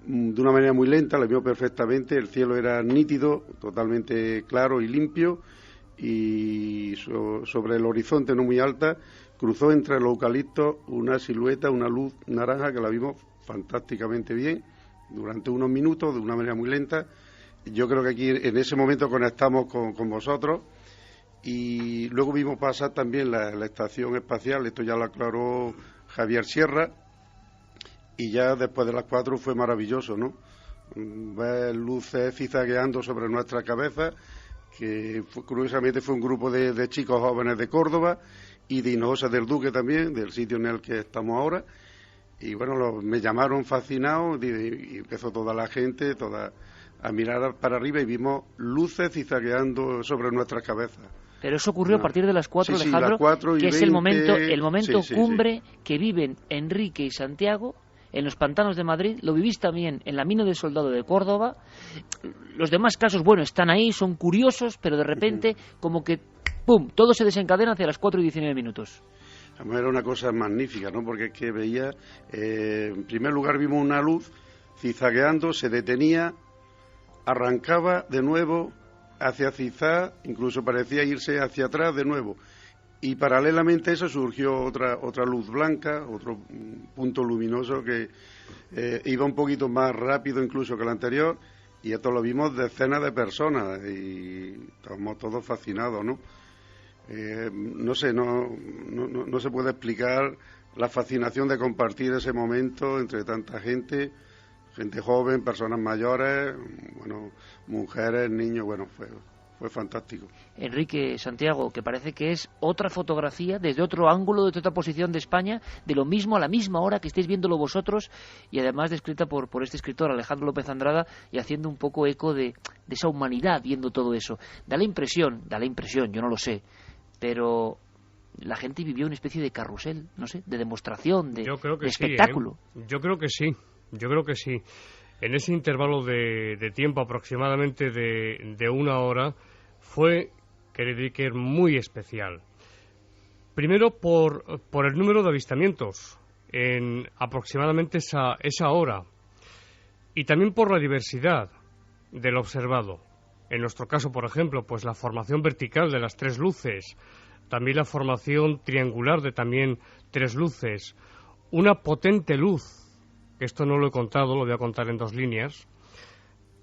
de una manera muy lenta, la vio perfectamente, el cielo era nítido, totalmente claro y limpio, y sobre el horizonte no muy alta cruzó entre los eucaliptos una silueta, una luz naranja que la vimos fantásticamente bien durante unos minutos de una manera muy lenta. Yo creo que aquí en ese momento conectamos con vosotros. Y luego vimos pasar también la estación espacial, esto ya lo aclaró Javier Sierra, y ya después de las 4 fue maravilloso, ¿no? Ver luces zigzagueando sobre nuestra cabeza, que curiosamente fue un grupo de chicos jóvenes de Córdoba y de Hinojosa del Duque también, del sitio en el que estamos ahora, y bueno, me llamaron fascinado, y empezó toda la gente a mirar para arriba, y vimos luces zigzagueando sobre nuestras cabezas.
Pero eso ocurrió a partir de las 4,
sí,
Alejandro,
las 4 y
que
20,
es el momento
sí,
cumbre que viven Enrique y Santiago en los pantanos de Madrid. Lo vivís también en la mina del Soldado de Córdoba. Los demás casos, bueno, están ahí, son curiosos, pero de repente como que ¡pum!, todo se desencadena hacia las 4 y 19 minutos.
Además era una cosa magnífica, ¿no? Porque es que veía, en primer lugar vimos una luz zigzagueando, se detenía, arrancaba de nuevo hacia zigzag, incluso parecía irse hacia atrás de nuevo. Y paralelamente a eso surgió otra luz blanca, otro punto luminoso que iba un poquito más rápido incluso que el anterior, y esto lo vimos decenas de personas y estábamos todos fascinados, ¿no? No sé, no se puede explicar la fascinación de compartir ese momento entre tanta gente joven, personas mayores, bueno, mujeres, niños, bueno, fue fantástico.
Enrique, Santiago, que parece que es otra fotografía desde otro ángulo, desde otra posición de España, de lo mismo a la misma hora que estáis viéndolo vosotros, y además descrita por este escritor Alejandro López Andrada, y haciendo un poco eco de esa humanidad viendo todo eso. Da la impresión, yo no lo sé, pero la gente vivió una especie de carrusel, no sé, de demostración, de espectáculo.
Yo creo que sí. En ese intervalo de tiempo aproximadamente de una hora fue, querido Iker, muy especial. Primero por el número de avistamientos en aproximadamente esa hora, y también por la diversidad del observado. En nuestro caso, por ejemplo, pues la formación vertical de las 3 luces, también la formación triangular de también 3 luces, una potente luz. Esto no lo he contado, lo voy a contar en 2 líneas,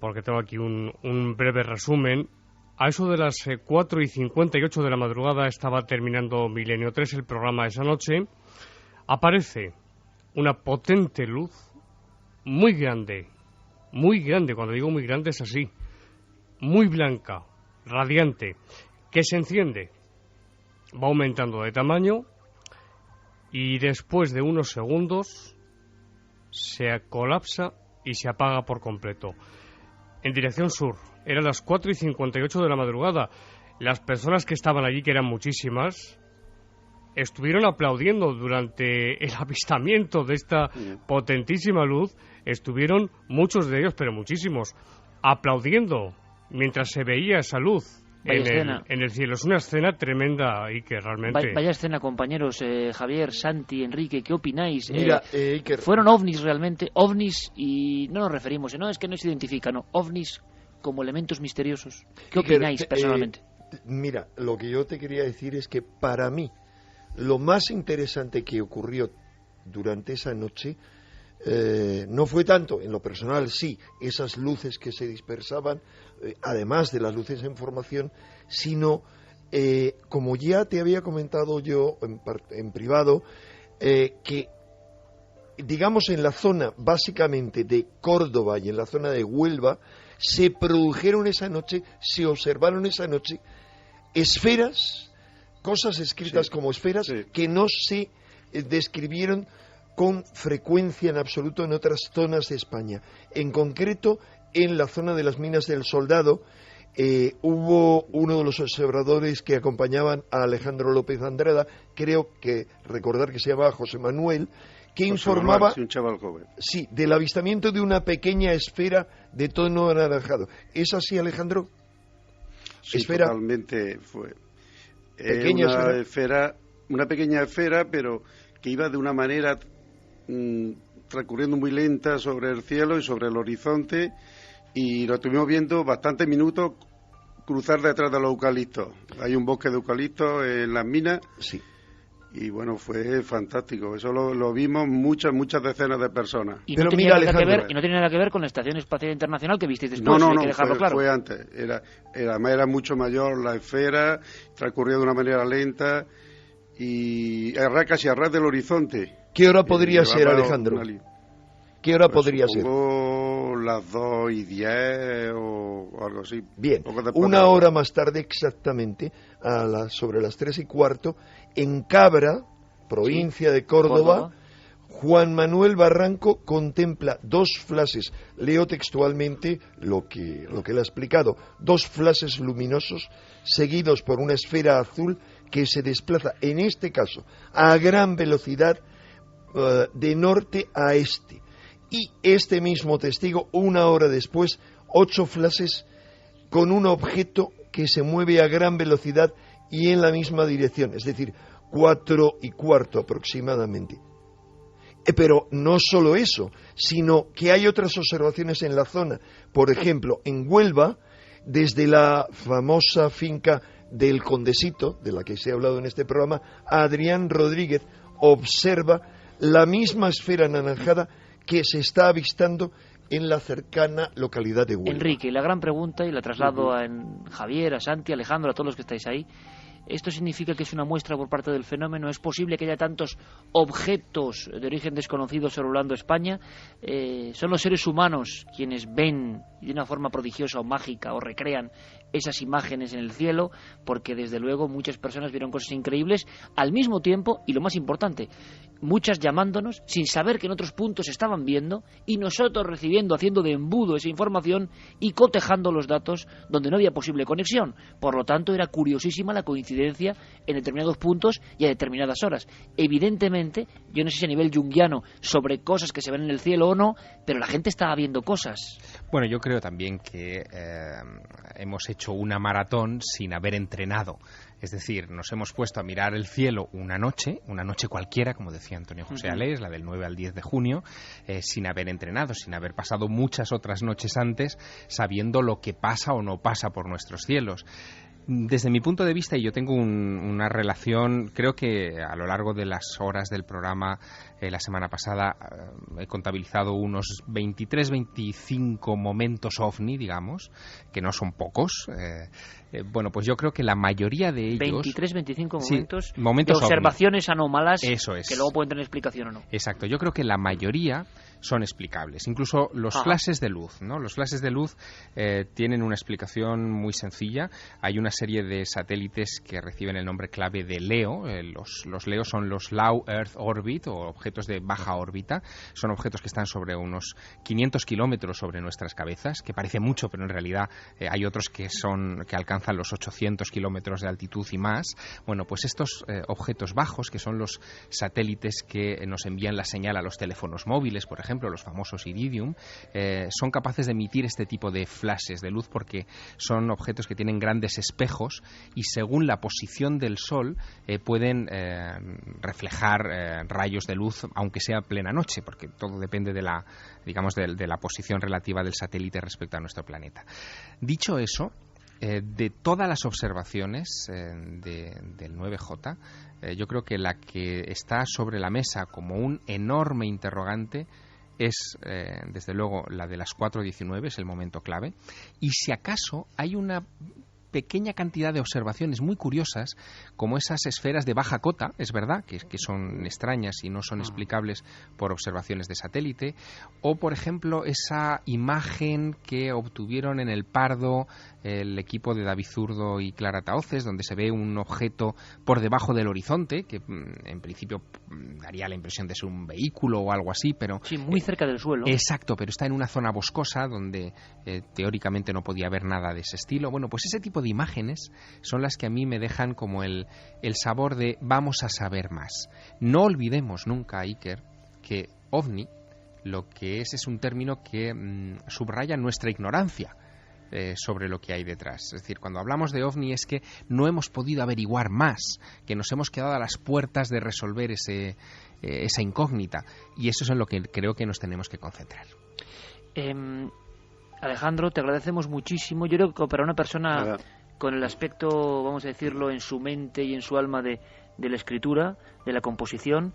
porque tengo aquí un breve resumen. A eso de las 4:58 de la madrugada, estaba terminando Milenio 3, el programa esa noche, aparece una potente luz muy grande, cuando digo muy grande es así, muy blanca, radiante, que se enciende, va aumentando de tamaño y después de unos segundos se colapsa y se apaga por completo. En dirección sur, eran las 4:58 de la madrugada. Las personas que estaban allí, que eran muchísimas, estuvieron aplaudiendo durante el avistamiento de esta potentísima luz. Estuvieron muchos de ellos, pero muchísimos, aplaudiendo mientras se veía esa luz en el cielo. Es una escena tremenda, Iker, realmente.
Vaya escena, compañeros. Javier, Santi, Enrique, ¿qué opináis?
Mira, Iker,
¿fueron ovnis realmente? Ovnis, y no nos referimos, no es que no se identifican, no, ovnis como elementos misteriosos. ¿Qué opináis personalmente?
Mira, lo que yo te quería decir es que para mí lo más interesante que ocurrió durante esa noche no fue tanto, en lo personal sí, esas luces que se dispersaban, además de las luces en formación, sino, como ya te había comentado yo en privado, que digamos en la zona básicamente de Córdoba y en la zona de Huelva, se produjeron esa noche, se observaron esa noche esferas, cosas escritas como esferas, que no se describieron con frecuencia en absoluto en otras zonas de España. En concreto, en la zona de las Minas del Soldado, hubo uno de los observadores que acompañaban a Alejandro López Andrada, creo que recordar que se llamaba José Manuel, que informaba
un chaval joven.
Sí, del avistamiento de una pequeña esfera de tono anaranjado. ¿Es así, Alejandro?
Sí,
esfera.
Totalmente fue.
Pequeña
una pequeña esfera, pero que iba de una manera transcurriendo muy lenta sobre el cielo y sobre el horizonte, y lo estuvimos viendo bastantes minutos cruzar detrás de los eucaliptos. Hay un bosque de eucaliptos en las minas.
Sí.
Y bueno, fue fantástico. Eso lo vimos muchas decenas de personas.
Y no tenía nada que ver con la Estación Espacial Internacional que visteis después.
No,
hay que dejarlo claro.
Fue antes. Además era mucho mayor la esfera, transcurría de una manera lenta y casi a ras del horizonte.
¿Qué hora podría ser, Alejandro? ¿Qué hora podría ser?
Las 2:10 o algo así.
Bien, una hora más tarde exactamente, sobre las 3:15, en Cabra, provincia de Córdoba, Juan Manuel Barranco contempla 2 flashes, leo textualmente lo que él ha explicado, 2 flashes luminosos seguidos por una esfera azul que se desplaza, en este caso, a gran velocidad de norte a este. Y este mismo testigo, una hora después, 8 flashes con un objeto que se mueve a gran velocidad y en la misma dirección. Es decir, 4:15 aproximadamente. Pero no solo eso, sino que hay otras observaciones en la zona. Por ejemplo, en Huelva, desde la famosa finca del Condesito, de la que se ha hablado en este programa, Adrián Rodríguez observa la misma esfera anaranjada que se está avistando en la cercana localidad de Huelva.
Enrique, la gran pregunta, y la traslado a Javier, a Santi, a Alejandro, a todos los que estáis ahí. ¿Esto significa que es una muestra por parte del fenómeno? ¿Es posible que haya tantos objetos de origen desconocido sobrevolando España? ¿Son los seres humanos quienes ven de una forma prodigiosa o mágica o recrean esas imágenes en el cielo? Porque desde luego muchas personas vieron cosas increíbles al mismo tiempo, y lo más importante, muchas llamándonos sin saber que en otros puntos estaban viendo, y nosotros recibiendo, haciendo de embudo esa información y cotejando los datos donde no había posible conexión. Por lo tanto, era curiosísima la coincidencia en determinados puntos y a determinadas horas. Evidentemente, yo no sé si a nivel junguiano sobre cosas que se ven en el cielo o no, pero la gente estaba viendo cosas.
Bueno, yo creo también que hemos hecho una maratón sin haber entrenado. Es decir, nos hemos puesto a mirar el cielo una noche cualquiera, como decía Antonio José Alés, la del 9 al 10 de junio, sin haber entrenado, sin haber pasado muchas otras noches antes sabiendo lo que pasa o no pasa por nuestros cielos. Desde mi punto de vista, y yo tengo una relación, creo que a lo largo de las horas del programa la semana pasada he contabilizado unos 23-25 momentos ovni, digamos, que no son pocos. Bueno, pues yo creo que la mayoría de ellos... 23-25 momentos,
sí, momentos de observaciones ovni. Anómalas.
Eso es.
Que luego pueden tener explicación o no.
Exacto, yo creo que la mayoría son explicables. Incluso los flashes de luz, ¿no? Los flashes de luz tienen una explicación muy sencilla. Hay una serie de satélites que reciben el nombre clave de LEO. Los LEO son los Low Earth Orbit, o objetos de baja órbita. Son objetos que están sobre unos 500 kilómetros sobre nuestras cabezas, que parece mucho, pero en realidad hay otros que alcanzan los 800 kilómetros de altitud y más. Bueno, pues estos objetos bajos, que son los satélites que nos envían la señal a los teléfonos móviles, por ejemplo, los famosos Iridium, son capaces de emitir este tipo de flashes de luz porque son objetos que tienen grandes espejos y según la posición del Sol pueden reflejar rayos de luz, aunque sea plena noche, porque todo depende de la posición relativa del satélite respecto a nuestro planeta. Dicho eso, de todas las observaciones del 9J, yo creo que la que está sobre la mesa como un enorme interrogante es, desde luego, la de las 4:19, es el momento clave, y si acaso hay una pequeña cantidad de observaciones muy curiosas, como esas esferas de baja cota, es verdad, que son extrañas y no son explicables por observaciones de satélite, o por ejemplo esa imagen que obtuvieron en el Pardo el equipo de David Zurdo y Clara Tahoces, donde se ve un objeto por debajo del horizonte, que en principio daría la impresión de ser un vehículo o algo así, pero...
Sí, muy cerca del suelo.
Exacto, pero está en una zona boscosa donde teóricamente no podía haber nada de ese estilo. Bueno, pues ese tipo de imágenes son las que a mí me dejan como el sabor de vamos a saber más. No olvidemos nunca, Iker, que ovni lo que es un término que subraya nuestra ignorancia sobre lo que hay detrás. Es decir, cuando hablamos de ovni es que no hemos podido averiguar más, que nos hemos quedado a las puertas de resolver esa incógnita, y eso es en lo que creo que nos tenemos que concentrar.
Alejandro, te agradecemos muchísimo. Yo creo que para una persona con el aspecto, vamos a decirlo, en su mente y en su alma de la escritura, de la composición,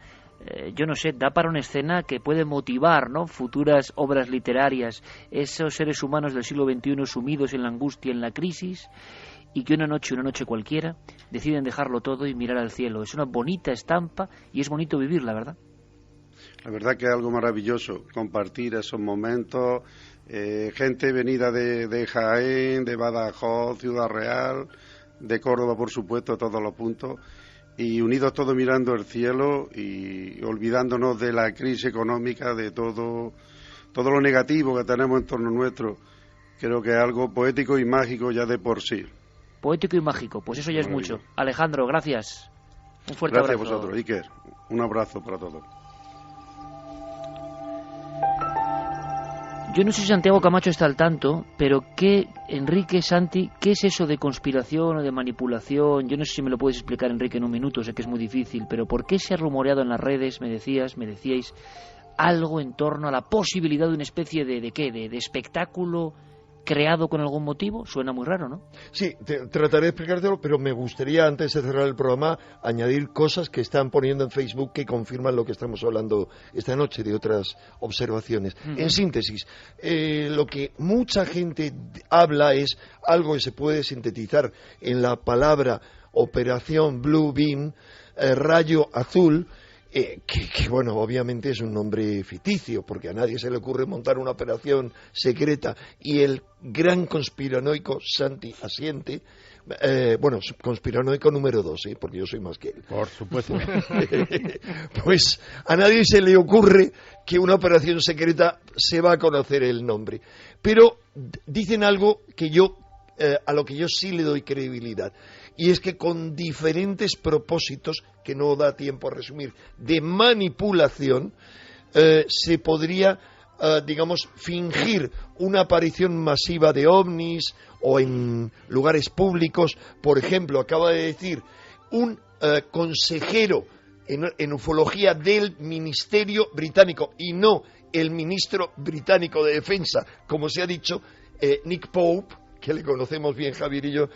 yo no sé, da para una escena que puede motivar, ¿no?, futuras obras literarias, esos seres humanos del siglo XXI sumidos en la angustia, en la crisis, y que una noche cualquiera, deciden dejarlo todo y mirar al cielo. Es una bonita estampa y es bonito vivirla, ¿verdad?
La verdad que es algo maravilloso compartir esos momentos, gente venida de Jaén, de Badajoz, Ciudad Real, de Córdoba, por supuesto, a todos los puntos, y unidos todos mirando el cielo y olvidándonos de la crisis económica, de todo lo negativo que tenemos en torno nuestro. Creo que es algo poético y mágico ya de por sí.
Poético y mágico, pues eso ya es mucho. Alejandro, gracias. Un fuerte abrazo.
Gracias a vosotros, Iker. Un abrazo para todos.
Yo no sé si Santiago Camacho está al tanto, pero Enrique, Santi, ¿qué es eso de conspiración o de manipulación? Yo no sé si me lo puedes explicar, Enrique, en un minuto, sé que es muy difícil, pero ¿por qué se ha rumoreado en las redes, me decíais, algo en torno a la posibilidad de una especie de ¿qué? De espectáculo creado con algún motivo? Suena muy raro, ¿no?
Sí, trataré de explicártelo, pero me gustaría, antes de cerrar el programa, añadir cosas que están poniendo en Facebook que confirman lo que estamos hablando esta noche, de otras observaciones. En síntesis, lo que mucha gente habla es algo que se puede sintetizar en la palabra Operación Blue Beam, rayo azul, que bueno, obviamente es un nombre ficticio, porque a nadie se le ocurre montar una operación secreta, y el gran conspiranoico Santi asiente, conspiranoico número 2, porque yo soy más que él.
Por supuesto.
Pues a nadie se le ocurre que una operación secreta se va a conocer el nombre. Pero dicen algo que a lo que yo sí le doy credibilidad. Y es que con diferentes propósitos, que no da tiempo a resumir, de manipulación, se podría, fingir una aparición masiva de ovnis o en lugares públicos. Por ejemplo, acaba de decir un consejero en ufología del Ministerio Británico, y no el ministro británico de Defensa, como se ha dicho, Nick Pope, que le conocemos bien, Javier y yo,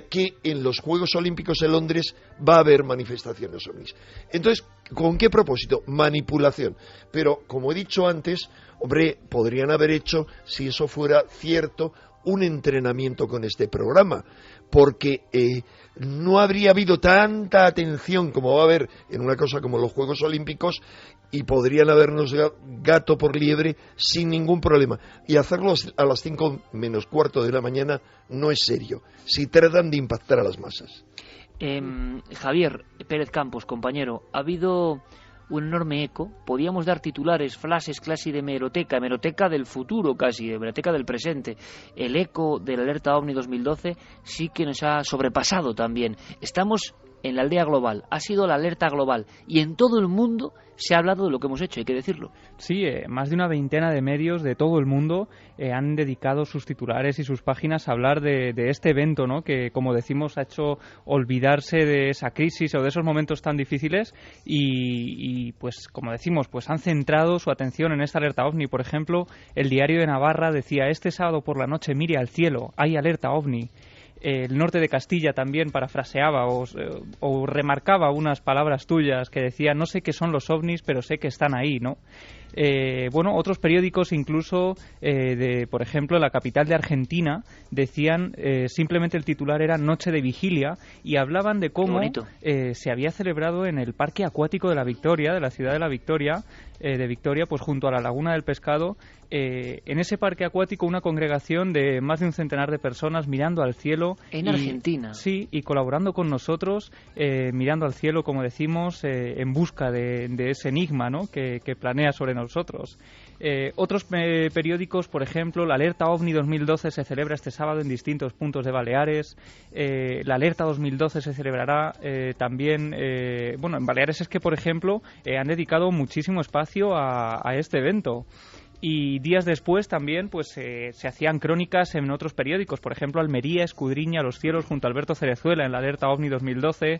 que en los Juegos Olímpicos de Londres va a haber manifestaciones ovnis. Entonces, ¿con qué propósito? Manipulación. Pero, como he dicho antes, podrían haber hecho, si eso fuera cierto, un entrenamiento con este programa, porque no habría habido tanta atención como va a haber en una cosa como los Juegos Olímpicos, y podrían habernos gato por liebre sin ningún problema. Y hacerlo a las 5 menos cuarto de la mañana no es serio, si tratan de impactar a las masas.
Javier Pérez Campos, compañero, ha habido un enorme eco. Podíamos dar titulares, flashes casi de hemeroteca del futuro casi, de hemeroteca del presente. El eco de la alerta OVNI 2012 sí que nos ha sobrepasado también. Estamos en la aldea global, ha sido la alerta global, y en todo el mundo se ha hablado de lo que hemos hecho, hay que decirlo.
Sí, más de una veintena de medios de todo el mundo han dedicado sus titulares y sus páginas a hablar de este evento, ¿no? Que, como decimos, ha hecho olvidarse de esa crisis o de esos momentos tan difíciles y pues, como decimos, pues han centrado su atención en esta alerta OVNI. Por ejemplo, el Diario de Navarra decía: este sábado por la noche mire al cielo, hay alerta OVNI. El Norte de Castilla también parafraseaba o remarcaba unas palabras tuyas que decía: no sé qué son los ovnis, pero sé que están ahí, ¿no? Otros periódicos incluso, por ejemplo, la capital de Argentina, decían, simplemente el titular era Noche de Vigilia, y hablaban de cómo se había celebrado en el Parque Acuático de la Victoria, de la ciudad de la Victoria, pues junto a la Laguna del Pescado, en ese parque acuático una congregación de más de un centenar de personas mirando al cielo.
En Argentina.
Sí, y colaborando con nosotros, mirando al cielo, como decimos, en busca de ese enigma, ¿no? que planea sobre nosotros. Otros periódicos, por ejemplo, la alerta OVNI 2012 se celebra este sábado en distintos puntos de Baleares. La alerta 2012 se celebrará también, en Baleares es que, por ejemplo, han dedicado muchísimo espacio a este evento. Y días después también pues se hacían crónicas en otros periódicos. Por ejemplo, Almería escudriña los cielos junto a Alberto Cerezuela en la alerta OVNI 2012.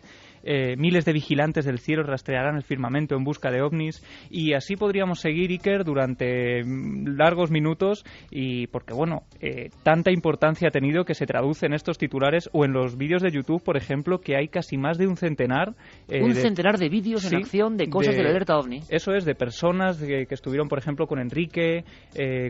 Miles de vigilantes del cielo rastrearán el firmamento en busca de ovnis. Y así podríamos seguir, Iker, durante largos minutos. Y porque, tanta importancia ha tenido que se traduce en estos titulares o en los vídeos de YouTube, por ejemplo, que hay casi más de un centenar.
Centenar de vídeos en acción de cosas de la alerta OVNI.
Eso es, de personas que estuvieron, por ejemplo, con Enrique,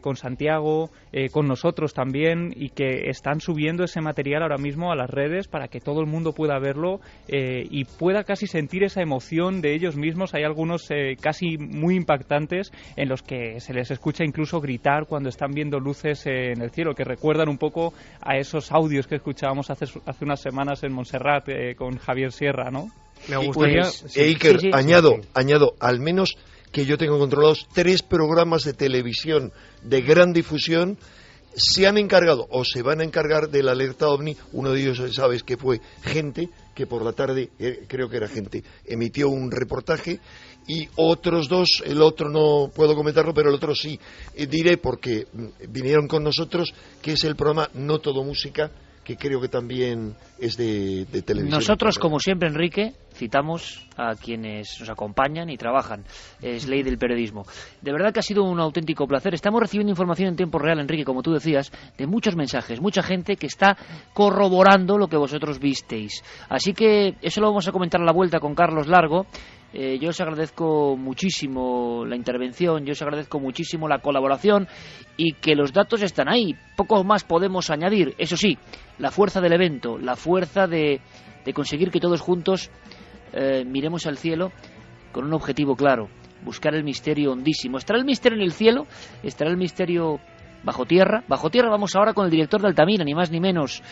con Santiago, con nosotros también, y que están subiendo ese material ahora mismo a las redes para que todo el mundo pueda verlo y pueda casi sentir esa emoción de ellos mismos. Hay algunos casi muy impactantes en los que se les escucha incluso gritar cuando están viendo luces en el cielo, que recuerdan un poco a esos audios que escuchábamos hace unas semanas en Montserrat con Javier Sierra, ¿no?
Me gustaría... Iker, añado, al menos que yo tengo controlados 3 programas de televisión de gran difusión se han encargado o se van a encargar de la alerta OVNI. Uno de ellos, sabes, que fue Gente, que por la tarde, creo que era Gente, emitió un reportaje, y otros dos, el otro no puedo comentarlo, pero el otro sí diré, porque vinieron con nosotros, que es el programa No Todo Música, que creo que también es de televisión.
Nosotros, como siempre, Enrique, citamos a quienes nos acompañan y trabajan. Es ley del periodismo. De verdad que ha sido un auténtico placer. Estamos recibiendo información en tiempo real, Enrique, como tú decías, de muchos mensajes, mucha gente que está corroborando lo que vosotros visteis. Así que eso lo vamos a comentar a la vuelta con Carlos Largo. Yo os agradezco muchísimo la intervención, yo os agradezco muchísimo la colaboración, y que los datos están ahí. Poco más podemos añadir. Eso sí, la fuerza del evento, la fuerza de conseguir que todos juntos miremos al cielo con un objetivo claro: buscar el misterio hondísimo. ¿Estará el misterio en el cielo? ¿Estará el misterio bajo tierra? Bajo tierra vamos ahora con el director de Altamira, ni más ni menos.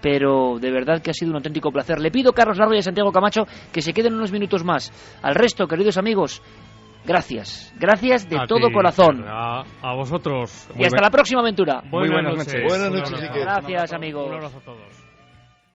Pero de verdad que ha sido un auténtico placer. Le pido a Carlos Largo y a Santiago Camacho que se queden unos minutos más. Al resto, queridos amigos, gracias. Gracias de todo corazón.
A vosotros.
Y hasta la próxima aventura.
Buenas noches.
Buenas noches.
Gracias, amigos.
Un abrazo a todos.